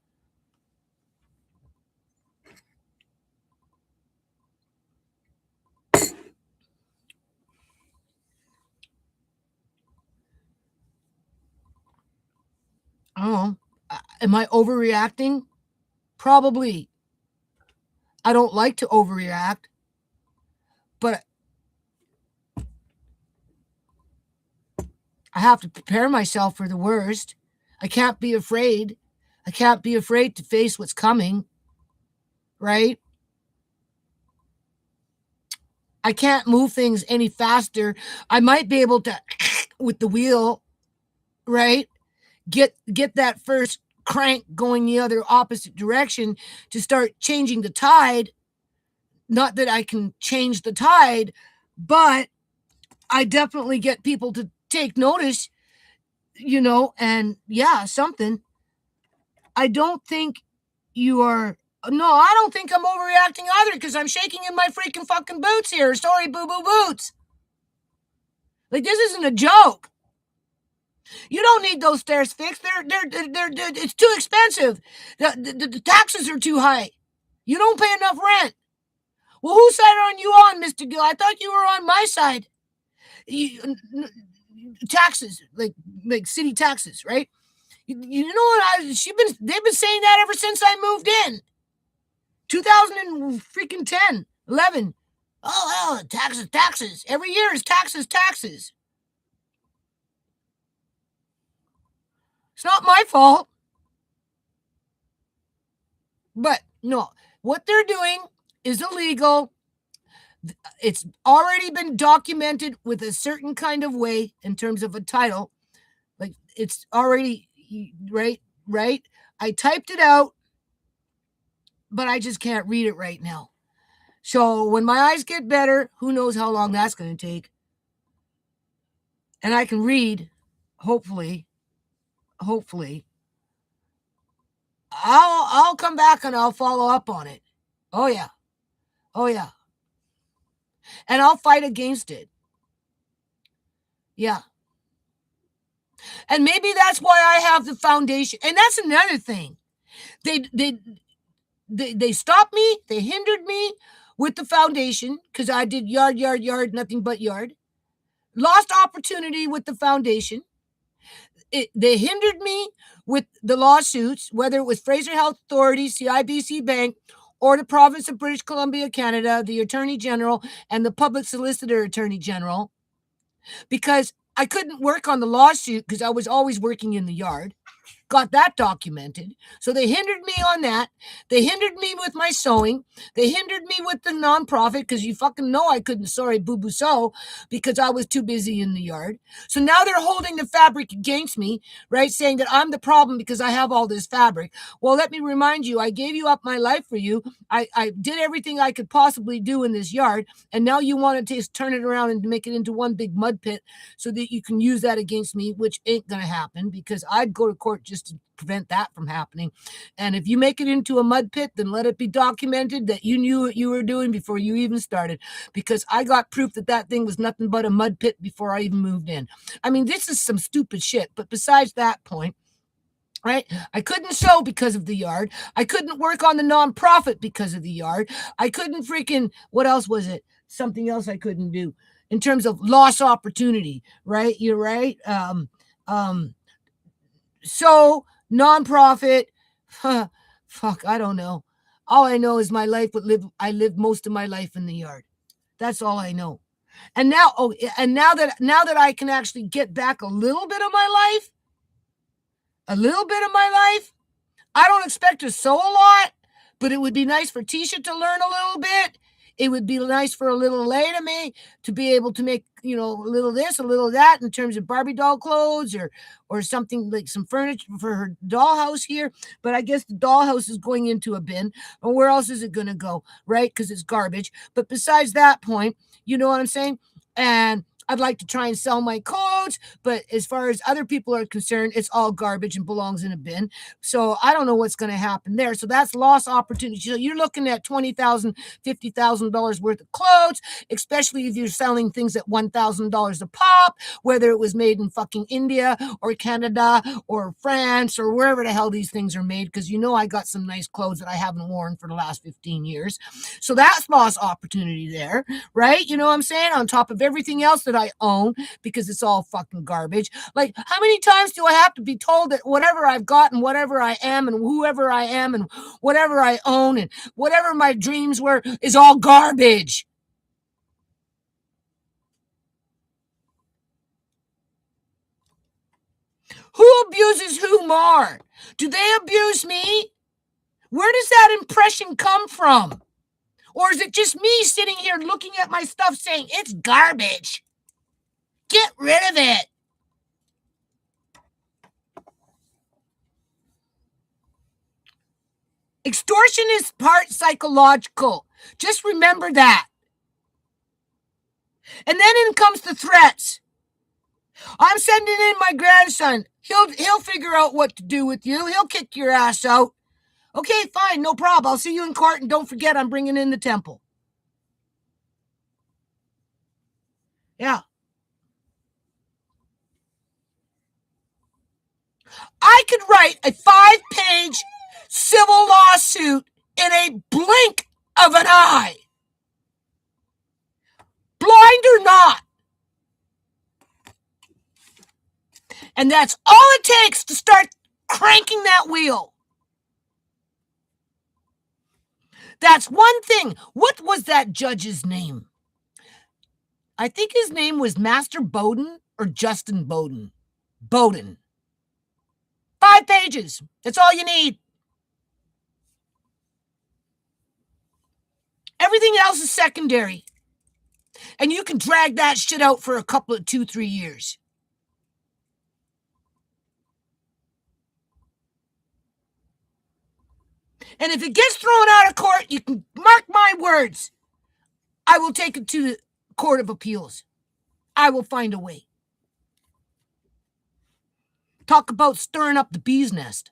I don't know. Am I overreacting? Probably. I don't like to overreact, but I have to prepare myself for the worst. I can't be afraid. I can't be afraid to face what's coming, right? I can't move things any faster. I might be able to with the wheel, right? Get that first crank going the other opposite direction to start changing the tide. Not that I can change the tide, but I definitely get people to take notice, you know, and yeah, something. I don't think you are. No, I don't think I'm overreacting either because I'm shaking in my freaking fucking boots here. Sorry, boo boo boots. Like, this isn't a joke. You don't need those stairs fixed. They're it's too expensive. The taxes are too high. You don't pay enough rent. Well, whose side are you on, Mr. Gill? I thought you were on my side. Taxes, like city taxes, right? You know what? They've been saying that ever since I moved in. 2000 and freaking 10, 11. Oh, taxes. Every year is taxes. It's not my fault. But no, what they're doing is illegal. It's already been documented with a certain kind of way in terms of a title. Like, it's already, right? I typed it out, but I just can't read it right now. So when my eyes get better, who knows how long that's going to take. And I can read, hopefully, I'll come back and I'll follow up on it. Oh yeah. And I'll fight against it. Yeah. And maybe that's why I have the foundation. And that's another thing. They stopped me, they hindered me with the foundation because I did yard, nothing but yard. Lost opportunity with the foundation. They hindered me with the lawsuits, whether it was Fraser Health Authority, CIBC Bank, or the province of British Columbia, Canada, the Attorney General, and the Public Solicitor Attorney General, because I couldn't work on the lawsuit because I was always working in the yard. Got that documented. So they hindered me on that. They hindered me with my sewing. They hindered me with the nonprofit because you fucking know I couldn't boo-boo sew because I was too busy in the yard. So now they're holding the fabric against me, right? Saying that I'm the problem because I have all this fabric. Well, let me remind you, I gave you up my life for you. I did everything I could possibly do in this yard. And now you want to turn it around and make it into one big mud pit so that you can use that against me, which ain't going to happen because I'd go to court just to prevent that from happening. And if you make it into a mud pit, then let it be documented that you knew what you were doing before you even started, because I got proof that thing was nothing but a mud pit before I even moved in. I mean, this is some stupid shit. But besides that point, right? I couldn't sew because of the yard. I couldn't work on the nonprofit because of the yard. I couldn't what else was it? Something else I couldn't do. in terms of lost opportunity, right? You're right. Um, so nonprofit, fuck, I don't know. All I know is my life would live. I lived most of my life in the yard. That's all I know. And now, and now that I can actually get back a little bit of my life, I don't expect to sew a lot, but it would be nice for Tisha to learn a little bit. It would be nice for a little Lay to me to be able to make, a little this, a little that in terms of Barbie doll clothes or something like some furniture for her dollhouse here. But I guess the dollhouse is going into a bin. And where else is it going to go? Right? Because it's garbage. But besides that point, you know what I'm saying? And I'd like to try and sell my clothes, but as far as other people are concerned, it's all garbage and belongs in a bin. So I don't know what's going to happen there. So that's lost opportunity. So you're looking at $20,000, $50,000 worth of clothes, especially if you're selling things at $1,000 a pop, whether it was made in fucking India or Canada or France or wherever the hell these things are made. Because I got some nice clothes that I haven't worn for the last 15 years. So that's lost opportunity there, right? You know what I'm saying? On top of everything else that I own, because it's all fucking garbage. Like, how many times do I have to be told that whatever I've got and whatever I am and whoever I am and whatever I own and whatever my dreams were is all garbage? Who abuses who more? Do they abuse me? Where does that impression come from? Or is it just me sitting here looking at my stuff saying it's garbage? Get rid of it. Extortion is part psychological. Just remember that. And then in comes the threats. I'm sending in my grandson. He'll figure out what to do with you. He'll kick your ass out. Okay, fine, no problem. I'll see you in court, and don't forget I'm bringing in the temple. Yeah. I could write a 5-page civil lawsuit in a blink of an eye. Blind or not. And that's all it takes to start cranking that wheel. That's one thing. What was that judge's name? I think his name was Master Bowden or Justin Bowden. Bowden. 5 pages. That's all you need. Everything else is secondary. And you can drag that shit out for a couple of 2-3 years. And if it gets thrown out of court, you can mark my words. I will take it to the Court of Appeals. I will find a way. Talk about stirring up the bee's nest.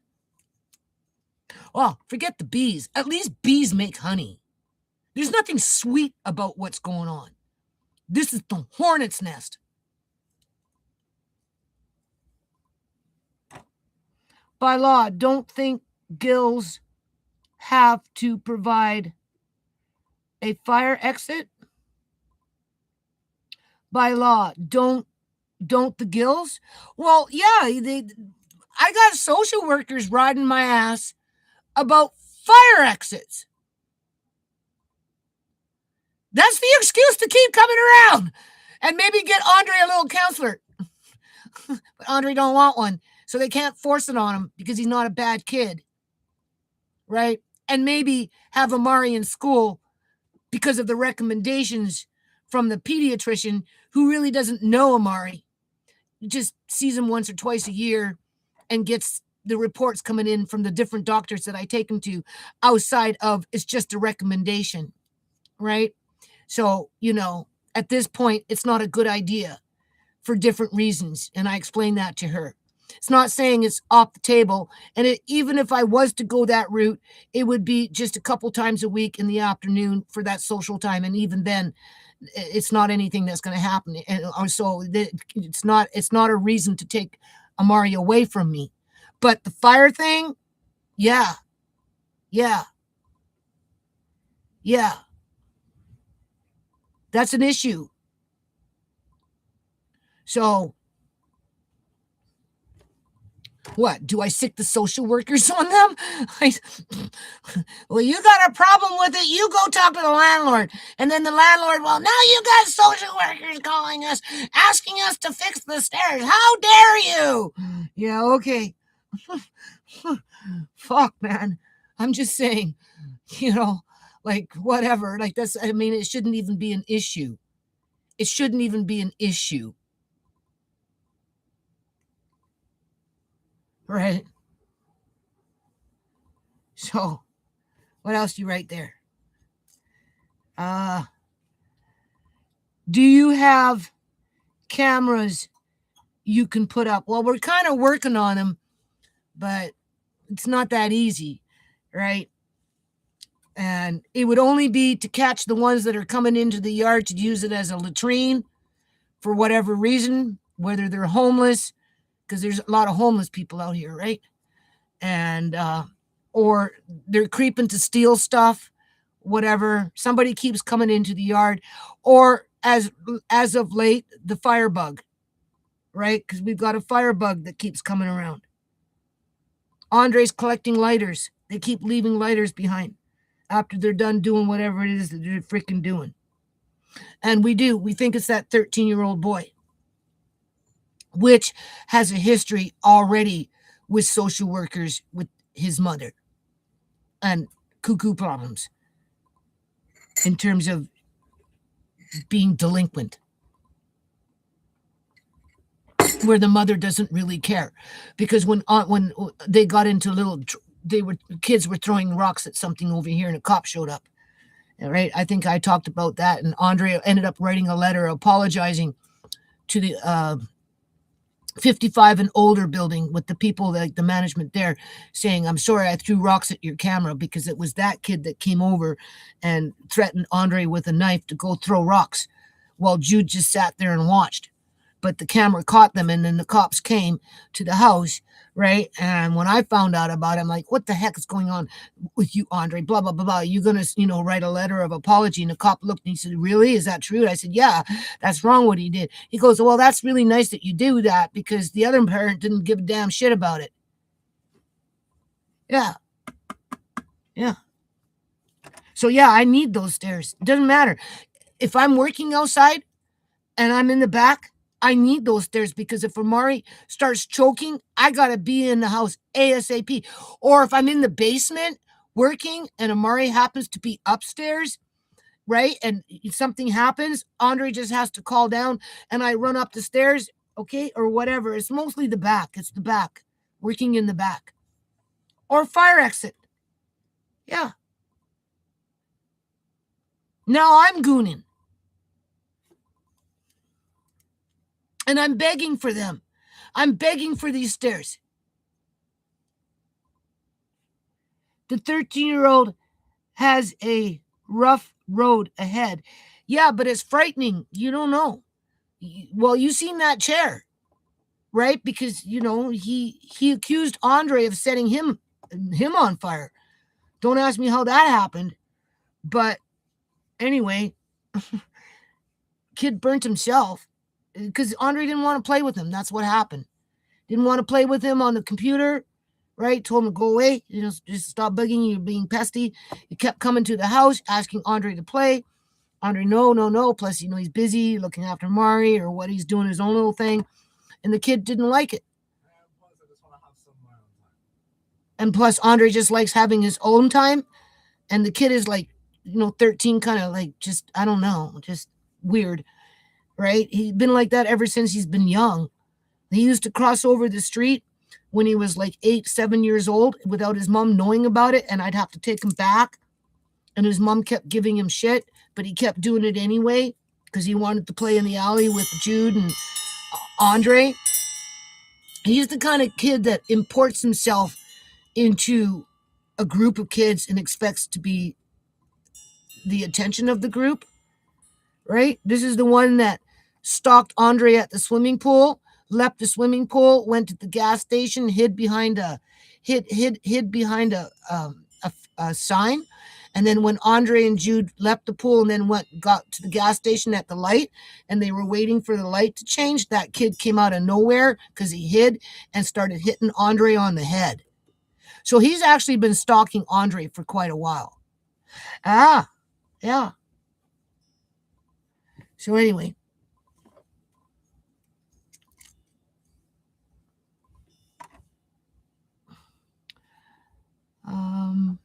Oh, forget the bees. At least bees make honey. There's nothing sweet about what's going on. This is the hornet's nest. By law, don't think gills have to provide a fire exit. By law, don't the gills? Well, yeah, I got social workers riding my ass about fire exits. That's the excuse to keep coming around and maybe get Andre a little counselor. But Andre don't want one, so they can't force it on him because he's not a bad kid, right? And maybe have Amari in school because of the recommendations from the pediatrician who really doesn't know Amari, just sees him once or twice a year and gets the reports coming in from the different doctors that I take him to outside of it's just a recommendation, right? So, at this point, it's not a good idea for different reasons. And I explained that to her. It's not saying it's off the table. And even if I was to go that route, it would be just a couple times a week in the afternoon for that social time. And even then, it's not anything that's going to happen. And so it's not a reason to take Amari away from me. But the fire thing, yeah. That's an issue. So, what? Do I sick the social workers on them? Well, you got a problem with it. You go talk to the landlord. And then the landlord, well, now you got social workers calling us, asking us to fix the stairs. How dare you? Yeah, okay. Fuck, man. I'm just saying, like, whatever. Like, that's, I mean, it shouldn't even be an issue. It shouldn't even be an issue. Right? So, what else do you write there? Do you have cameras you can put up? Well, we're kind of working on them, but it's not that easy, right? And it would only be to catch the ones that are coming into the yard to use it as a latrine for whatever reason, whether they're homeless, because there's a lot of homeless people out here, right? And or they're creeping to steal stuff, whatever. Somebody keeps coming into the yard, or as of late, the firebug, right? Because we've got a firebug that keeps coming around. Andre's collecting lighters. They keep leaving lighters behind after they're done doing whatever it is that they're freaking doing. And we think it's that 13-year-old boy, which has a history already with social workers with his mother and cuckoo problems in terms of being delinquent, where the mother doesn't really care. Because when they got into kids were throwing rocks at something over here and a cop showed up. All right. I think I talked about that, and Andre ended up writing a letter apologizing to the 55 and older building with the people, like the management there, saying, I'm sorry I threw rocks at your camera, because it was that kid that came over and threatened Andre with a knife to go throw rocks while Jude just sat there and watched. But the camera caught them, and then the cops came to the house, right? And when I found out about it, I'm like, what the heck is going on with you, Andre? Blah, blah, blah, blah. You're going to, write a letter of apology. And the cop looked and he said, really? Is that true? And I said, yeah, that's wrong what he did. He goes, well, that's really nice that you do that, because the other parent didn't give a damn shit about it. Yeah. Yeah. So, yeah, I need those stairs. It doesn't matter. If I'm working outside and I'm in the back, I need those stairs, because if Amari starts choking, I got to be in the house ASAP. Or if I'm in the basement working and Amari happens to be upstairs, right, and something happens, Andre just has to call down and I run up the stairs, okay, or whatever. It's mostly the back. It's the back, working in the back. Or fire exit. Yeah. Now I'm gooning. And I'm begging for them. I'm begging for these stairs. The 13-year-old has a rough road ahead. Yeah, but it's frightening. You don't know. Well, you seen that chair, right? Because, he accused Andre of setting him on fire. Don't ask me how that happened. But anyway, kid burnt himself because Andre didn't want to play with him. That's what happened. Didn't want to play with him on the computer, right? Told him to go away. Just stop bugging you. You're being pesty. He kept coming to the house, asking Andre to play. Andre, no. Plus, he's busy looking after Mari or what he's doing his own little thing. And the kid didn't like it. And plus, Andre just likes having his own time. And the kid is like, 13, kind of like, just, I don't know, just weird, right? He's been like that ever since he's been young. He used to cross over the street when he was like 8, 7 years old without his mom knowing about it. And I'd have to take him back. And his mom kept giving him shit, but he kept doing it anyway because he wanted to play in the alley with Jude and Andre. He's the kind of kid that imports himself into a group of kids and expects to be the attention of the group, right? This is the one that stalked Andre at the swimming pool, left the swimming pool, went to the gas station, hid behind a sign, And then when Andre and Jude left the pool and then got to the gas station at the light and they were waiting for the light to change, that kid came out of nowhere because he hid and started hitting Andre on the head. So he's actually been stalking Andre for quite a while. Ah, yeah. So anyway. Um,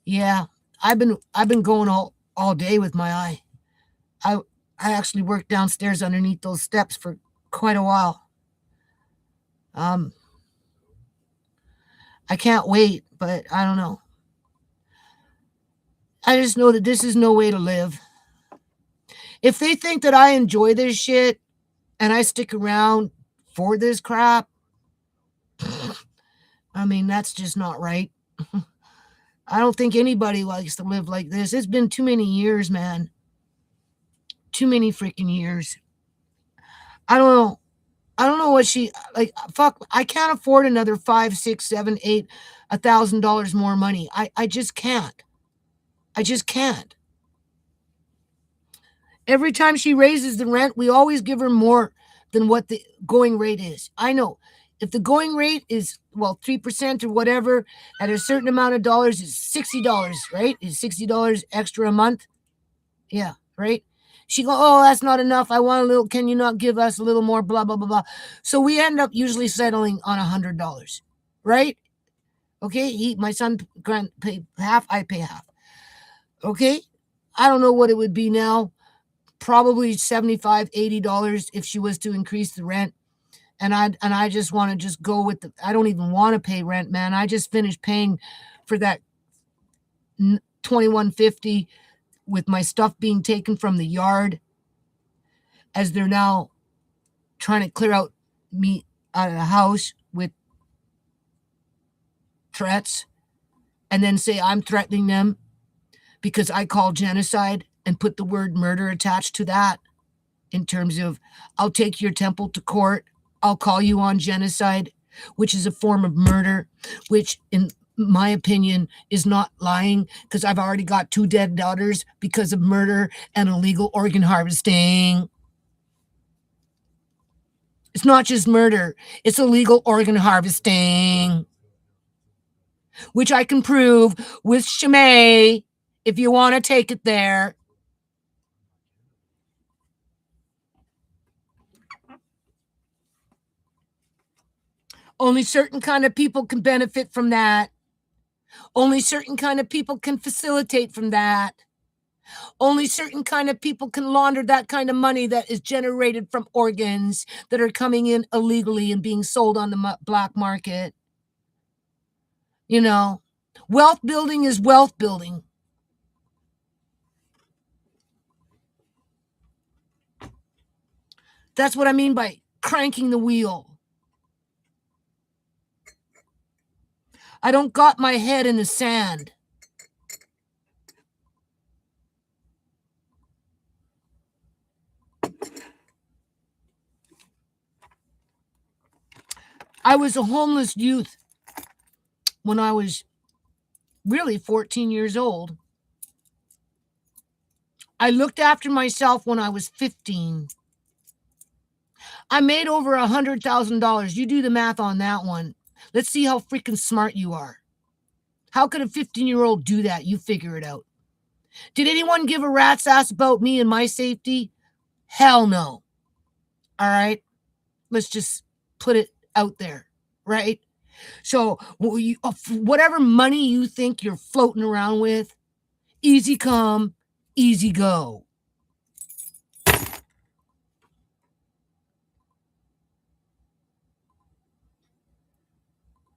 yeah, I've been going all day with my eye. I I actually worked downstairs underneath those steps for quite a while. Um, I can't wait, but I don't know. I just know that this is no way to live. If they think that I enjoy this shit and I stick around for this crap, I mean, that's just not right. I don't think anybody likes to live like this. It's been too many years, man. Too many freaking years. I don't know. I don't know what she like. Fuck, I can't afford another 5, 6, 7, 8, $1,000 more money. I just can't. I just can't. Every time she raises the rent, we always give her more than what the going rate is. I know. If the going rate is, well, 3% or whatever, at a certain amount of dollars is $60, right? Is $60 extra a month? Yeah, right? She go, oh, that's not enough. I want a little, can you not give us a little more? Blah, blah, blah, blah. So we end up usually settling on $100, right? Okay. My son pay half, I pay half. Okay. I don't know what it would be now. Probably $75, $80 if she was to increase the rent. And I just want to just go with I don't even want to pay rent, man. I just finished paying for that 2150 with my stuff being taken from the yard as they're now trying to clear out me out of the house with threats and then say I'm threatening them because I call genocide and put the word murder attached to that in terms of I'll take your temple to court. I'll call you on genocide, which is a form of murder, which in my opinion is not lying because I've already got 2 dead daughters because of murder and illegal organ harvesting. It's not just murder, it's illegal organ harvesting, which I can prove with Shimei if you want to take it there. Only certain kind of people can benefit from that. Only certain kind of people can facilitate from that. Only certain kind of people can launder that kind of money that is generated from organs that are coming in illegally and being sold on the black market. You know, wealth building is wealth building. That's what I mean by cranking the wheel. I don't got my head in the sand. I was a homeless youth when I was really 14 years old. I looked after myself when I was 15. I made over $100,000. You do the math on that one. Let's see how freaking smart you are. How could a 15-year-old do that? You figure it out. Did anyone give a rat's ass about me and my safety? Hell no. All right. Let's just put it out there. Right. So whatever money you think you're floating around with, easy come, easy go.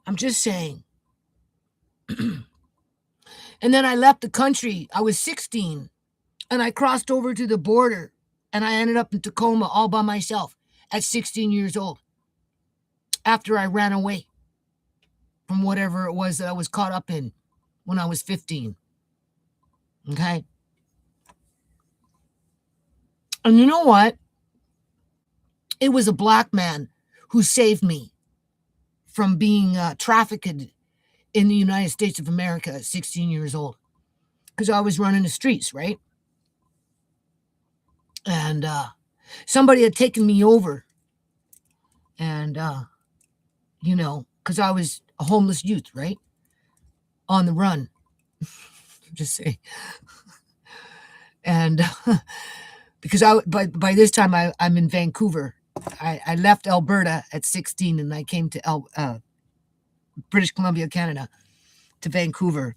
I'm just saying. And then I left the country. I was 16 and I crossed over to the border and I ended up in Tacoma all by myself at 16 years old after I ran away from whatever it was that I was caught up in when I was 15. Okay. And you know what? It was a black man who saved me from being trafficked in the United States of America at 16 years old, because I was running the streets, right? And somebody had taken me over, and because I was a homeless youth, right, on the run. Just say, and because by this time I'm in Vancouver. I left Alberta at 16 and I came to British Columbia, Canada, to Vancouver,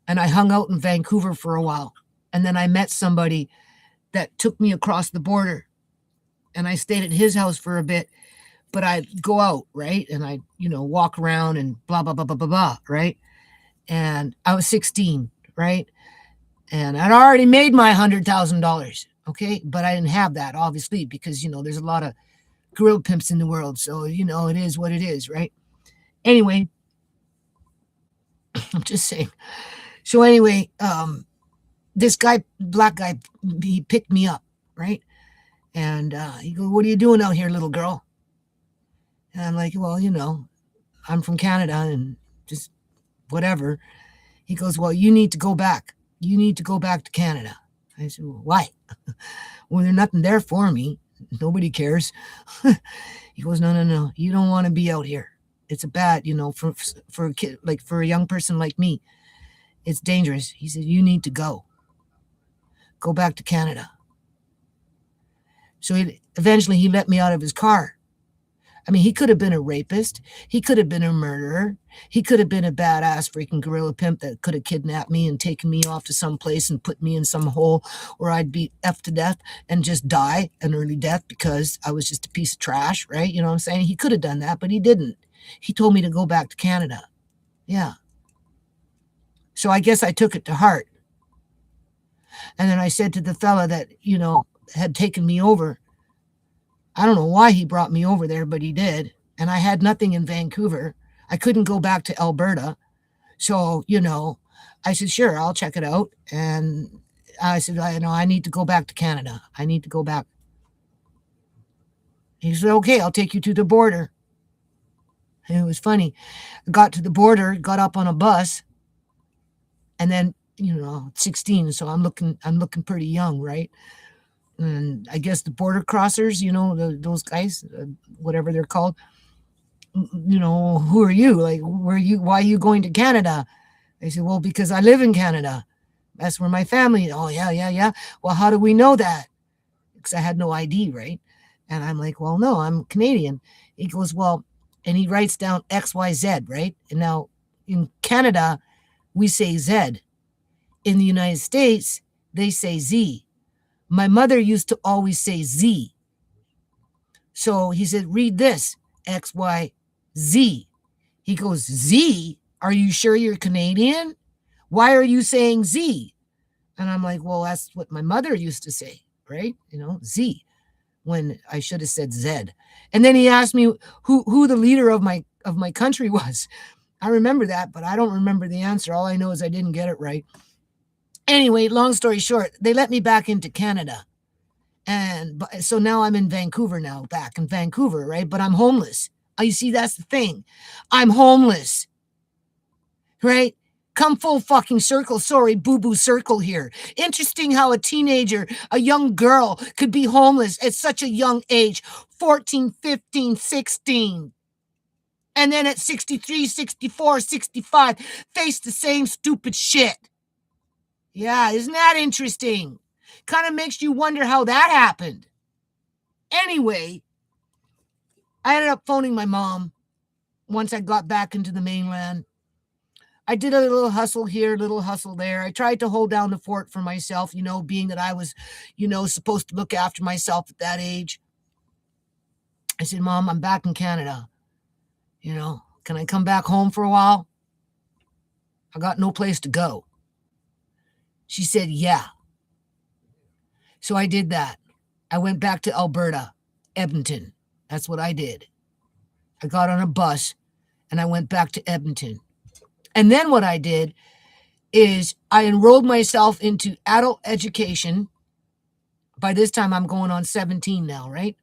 and I hung out in Vancouver for a while, and then I met somebody that took me across the border, and I stayed at his house for a bit, but I'd go out, right, and I walk around and blah blah blah blah blah blah, right, and I was 16, right, and I'd already made my $100,000, okay, but I didn't have that obviously because there's a lot of gorilla pimps in the world, so it is what it is, right? Anyway, I'm just saying. So anyway, this guy, black guy, he picked me up, right? And he goes, "What are you doing out here, little girl?" And I'm like, "Well, I'm from Canada and just whatever." He goes, "Well, you need to go back. You need to go back to Canada." I said, "Well, why?" "Well, there's nothing there for me. Nobody cares." He goes, No. You don't want to be out here. It's a bad, for a kid, like for a young person like me, it's dangerous. He said, "You need to go back to Canada." So eventually he let me out of his car. I mean, he could have been a rapist. He could have been a murderer. He could have been a badass freaking gorilla pimp that could have kidnapped me and taken me off to some place and put me in some hole where I'd be effed to death and just die an early death because I was just a piece of trash, right? You know what I'm saying? He could have done that, but he didn't. He told me to go back to Canada. Yeah. So I guess I took it to heart. And then I said to the fella that, had taken me over, I don't know why he brought me over there, but he did. And I had nothing in Vancouver. I couldn't go back to Alberta. So, I said, "Sure, I'll check it out." And I said, I need to go back to Canada. I need to go back. He said, "Okay, I'll take you to the border." And it was funny. I got to the border, got up on a bus, and then, 16, so I'm looking pretty young, right? And I guess the border crossers, those guys, whatever they're called, "Who are you? Like, why are you going to Canada?" I said, "Well, because I live in Canada. That's where my family is." "Oh, yeah, yeah, yeah. Well, how do we know that?" Because I had no ID, right? And I'm like, "Well, no, I'm Canadian." He goes, "Well," and he writes down XYZ, right? And now in Canada, we say Z. In the United States, they say Z. My mother used to always say Z. So he said, "Read this, XYZ." He goes, "Z? Are you sure you're Canadian? Why are you saying Z?" And I'm like, "Well, that's what my mother used to say, right? Z, when I should have said Z." And then he asked me who the leader of my country was. I remember that, but I don't remember the answer. All I know is I didn't get it right. Anyway, long story short, they let me back into Canada. And so now I'm in Vancouver now, back in Vancouver, right? But I'm homeless. Oh, you see, that's the thing. I'm homeless, right? Come full fucking circle. Sorry, boo-boo circle here. Interesting how a teenager, a young girl, could be homeless at such a young age, 14, 15, 16. And then at 63, 64, 65, face the same stupid shit. Yeah, isn't that interesting? Kind of makes you wonder how that happened. Anyway, I ended up phoning my mom once I got back into the mainland. I did a little hustle here, little hustle there. I tried to hold down the fort for myself, being that I was, supposed to look after myself at that age. I said, "Mom, I'm back in Canada. Can I come back home for a while? I got no place to go." She said, "Yeah." So I did that. I went back to Alberta, Edmonton. That's what I did. I got on a bus and I went back to Edmonton. And then what I did is I enrolled myself into adult education. By this time, I'm going on 17 now, right?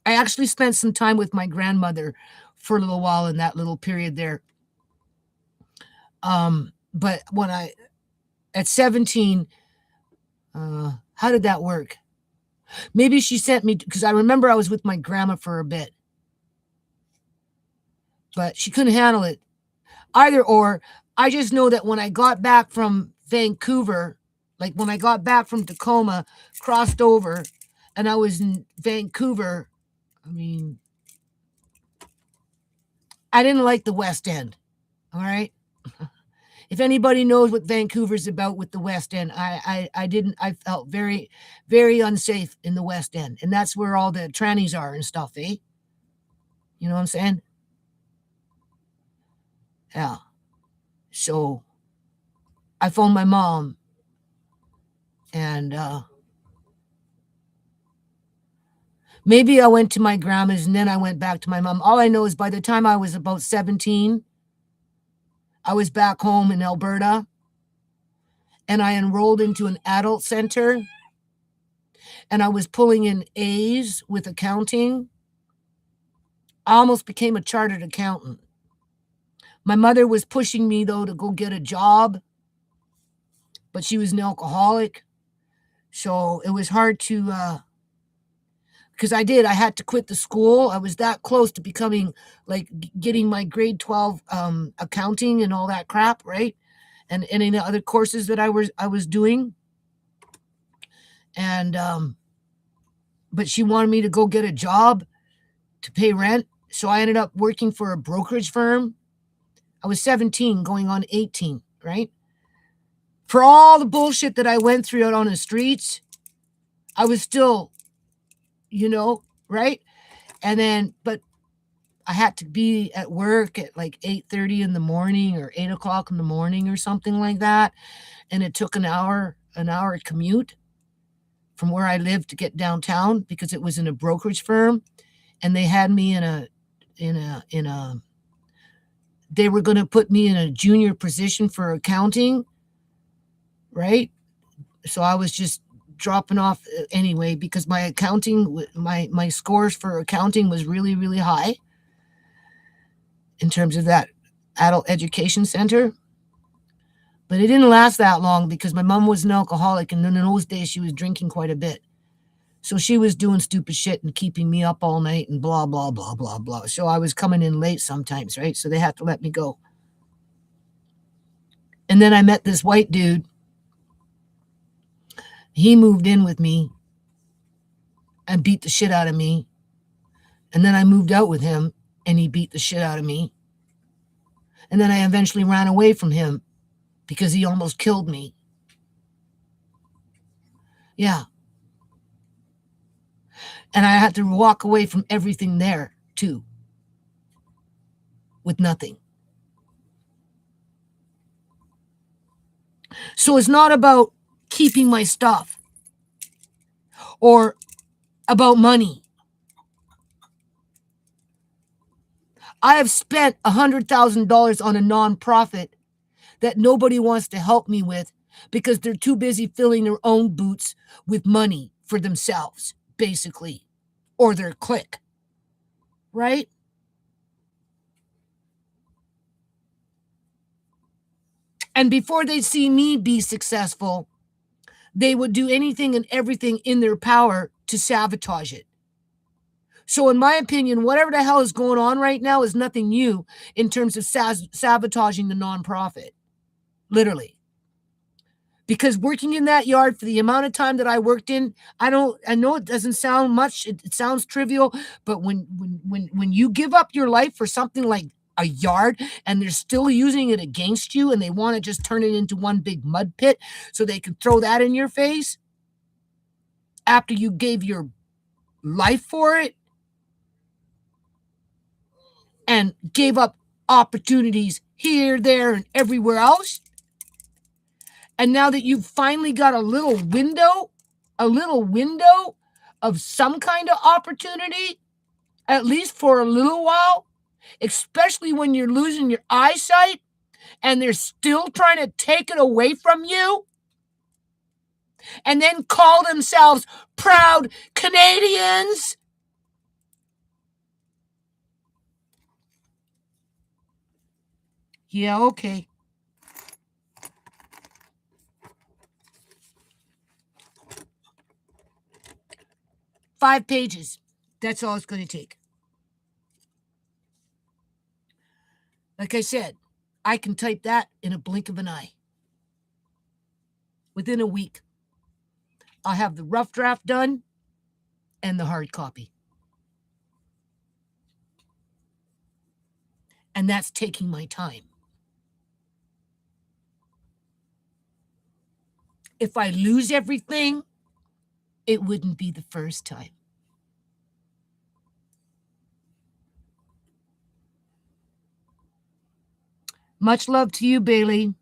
I actually spent some time with my grandmother for a little while in that little period there. But when at 17, how did that work? Maybe she sent me, because I remember I was with my grandma for a bit, but she couldn't handle it. Either or, I just know that when I got back from Vancouver, like when I got back from Tacoma, crossed over, and I was in Vancouver, I mean, I didn't like the West End. All right. If anybody knows what Vancouver's about with the West End, I didn't. I felt very, very unsafe in the West End, and that's where all the trannies are and stuff, eh? You know what I'm saying? Yeah. So I phoned my mom, and maybe I went to my grandma's, and then I went back to my mom. All I know is by the time I was about 17, I was back home in Alberta, and I enrolled into an adult center, and I was pulling in A's with accounting. I almost became a chartered accountant. My mother was pushing me, though, to go get a job, but she was an alcoholic. So it was hard to, because I had to quit the school. I was that close to becoming, like, getting my grade 12 accounting and all that crap, right? And any other courses that I was doing. And, but she wanted me to go get a job to pay rent. So I ended up working for a brokerage firm. I was 17 going on 18, right? For all the bullshit that I went through out on the streets, I was still, right? And then, but I had to be at work at like 8:30 in the morning or 8 o'clock in the morning or something like that. And it took an hour commute from where I lived to get downtown because it was in a brokerage firm. And they had me they were going to put me in a junior position for accounting, right? So I was just dropping off anyway because my accounting, my scores for accounting was really, really high in terms of that adult education center. But it didn't last that long because my mom was an alcoholic, and then in those days she was drinking quite a bit. So she was doing stupid shit and keeping me up all night and blah, blah, blah, blah, blah. So I was coming in late sometimes, right? So they had to let me go. And then I met this white dude. He moved in with me and beat the shit out of me. And then I moved out with him and he beat the shit out of me. And then I eventually ran away from him because he almost killed me. Yeah. And I had to walk away from everything there, too, with nothing. So it's not about keeping my stuff or about money. I have spent $100,000 on a nonprofit that nobody wants to help me with because they're too busy filling their own boots with money for themselves, basically, or their clique, right? And before they see me be successful, they would do anything and everything in their power to sabotage it. So, in my opinion, whatever the hell is going on right now is nothing new in terms of sabotaging the nonprofit, literally. Because working in that yard for the amount of time that I worked in, I know it doesn't sound much. It sounds trivial, but when you give up your life for something like a yard and they're still using it against you and they want to just turn it into one big mud pit so they can throw that in your face after you gave your life for it and gave up opportunities here, there, and everywhere else. And now that you've finally got a little window of some kind of opportunity, at least for a little while, especially when you're losing your eyesight and they're still trying to take it away from you, and then call themselves proud Canadians. Yeah, okay. Five pages. That's all it's going to take. Like I said, I can type that in a blink of an eye. Within a week, I'll have the rough draft done and the hard copy. And that's taking my time. If I lose everything, it wouldn't be the first time. Much love to you, Bailey.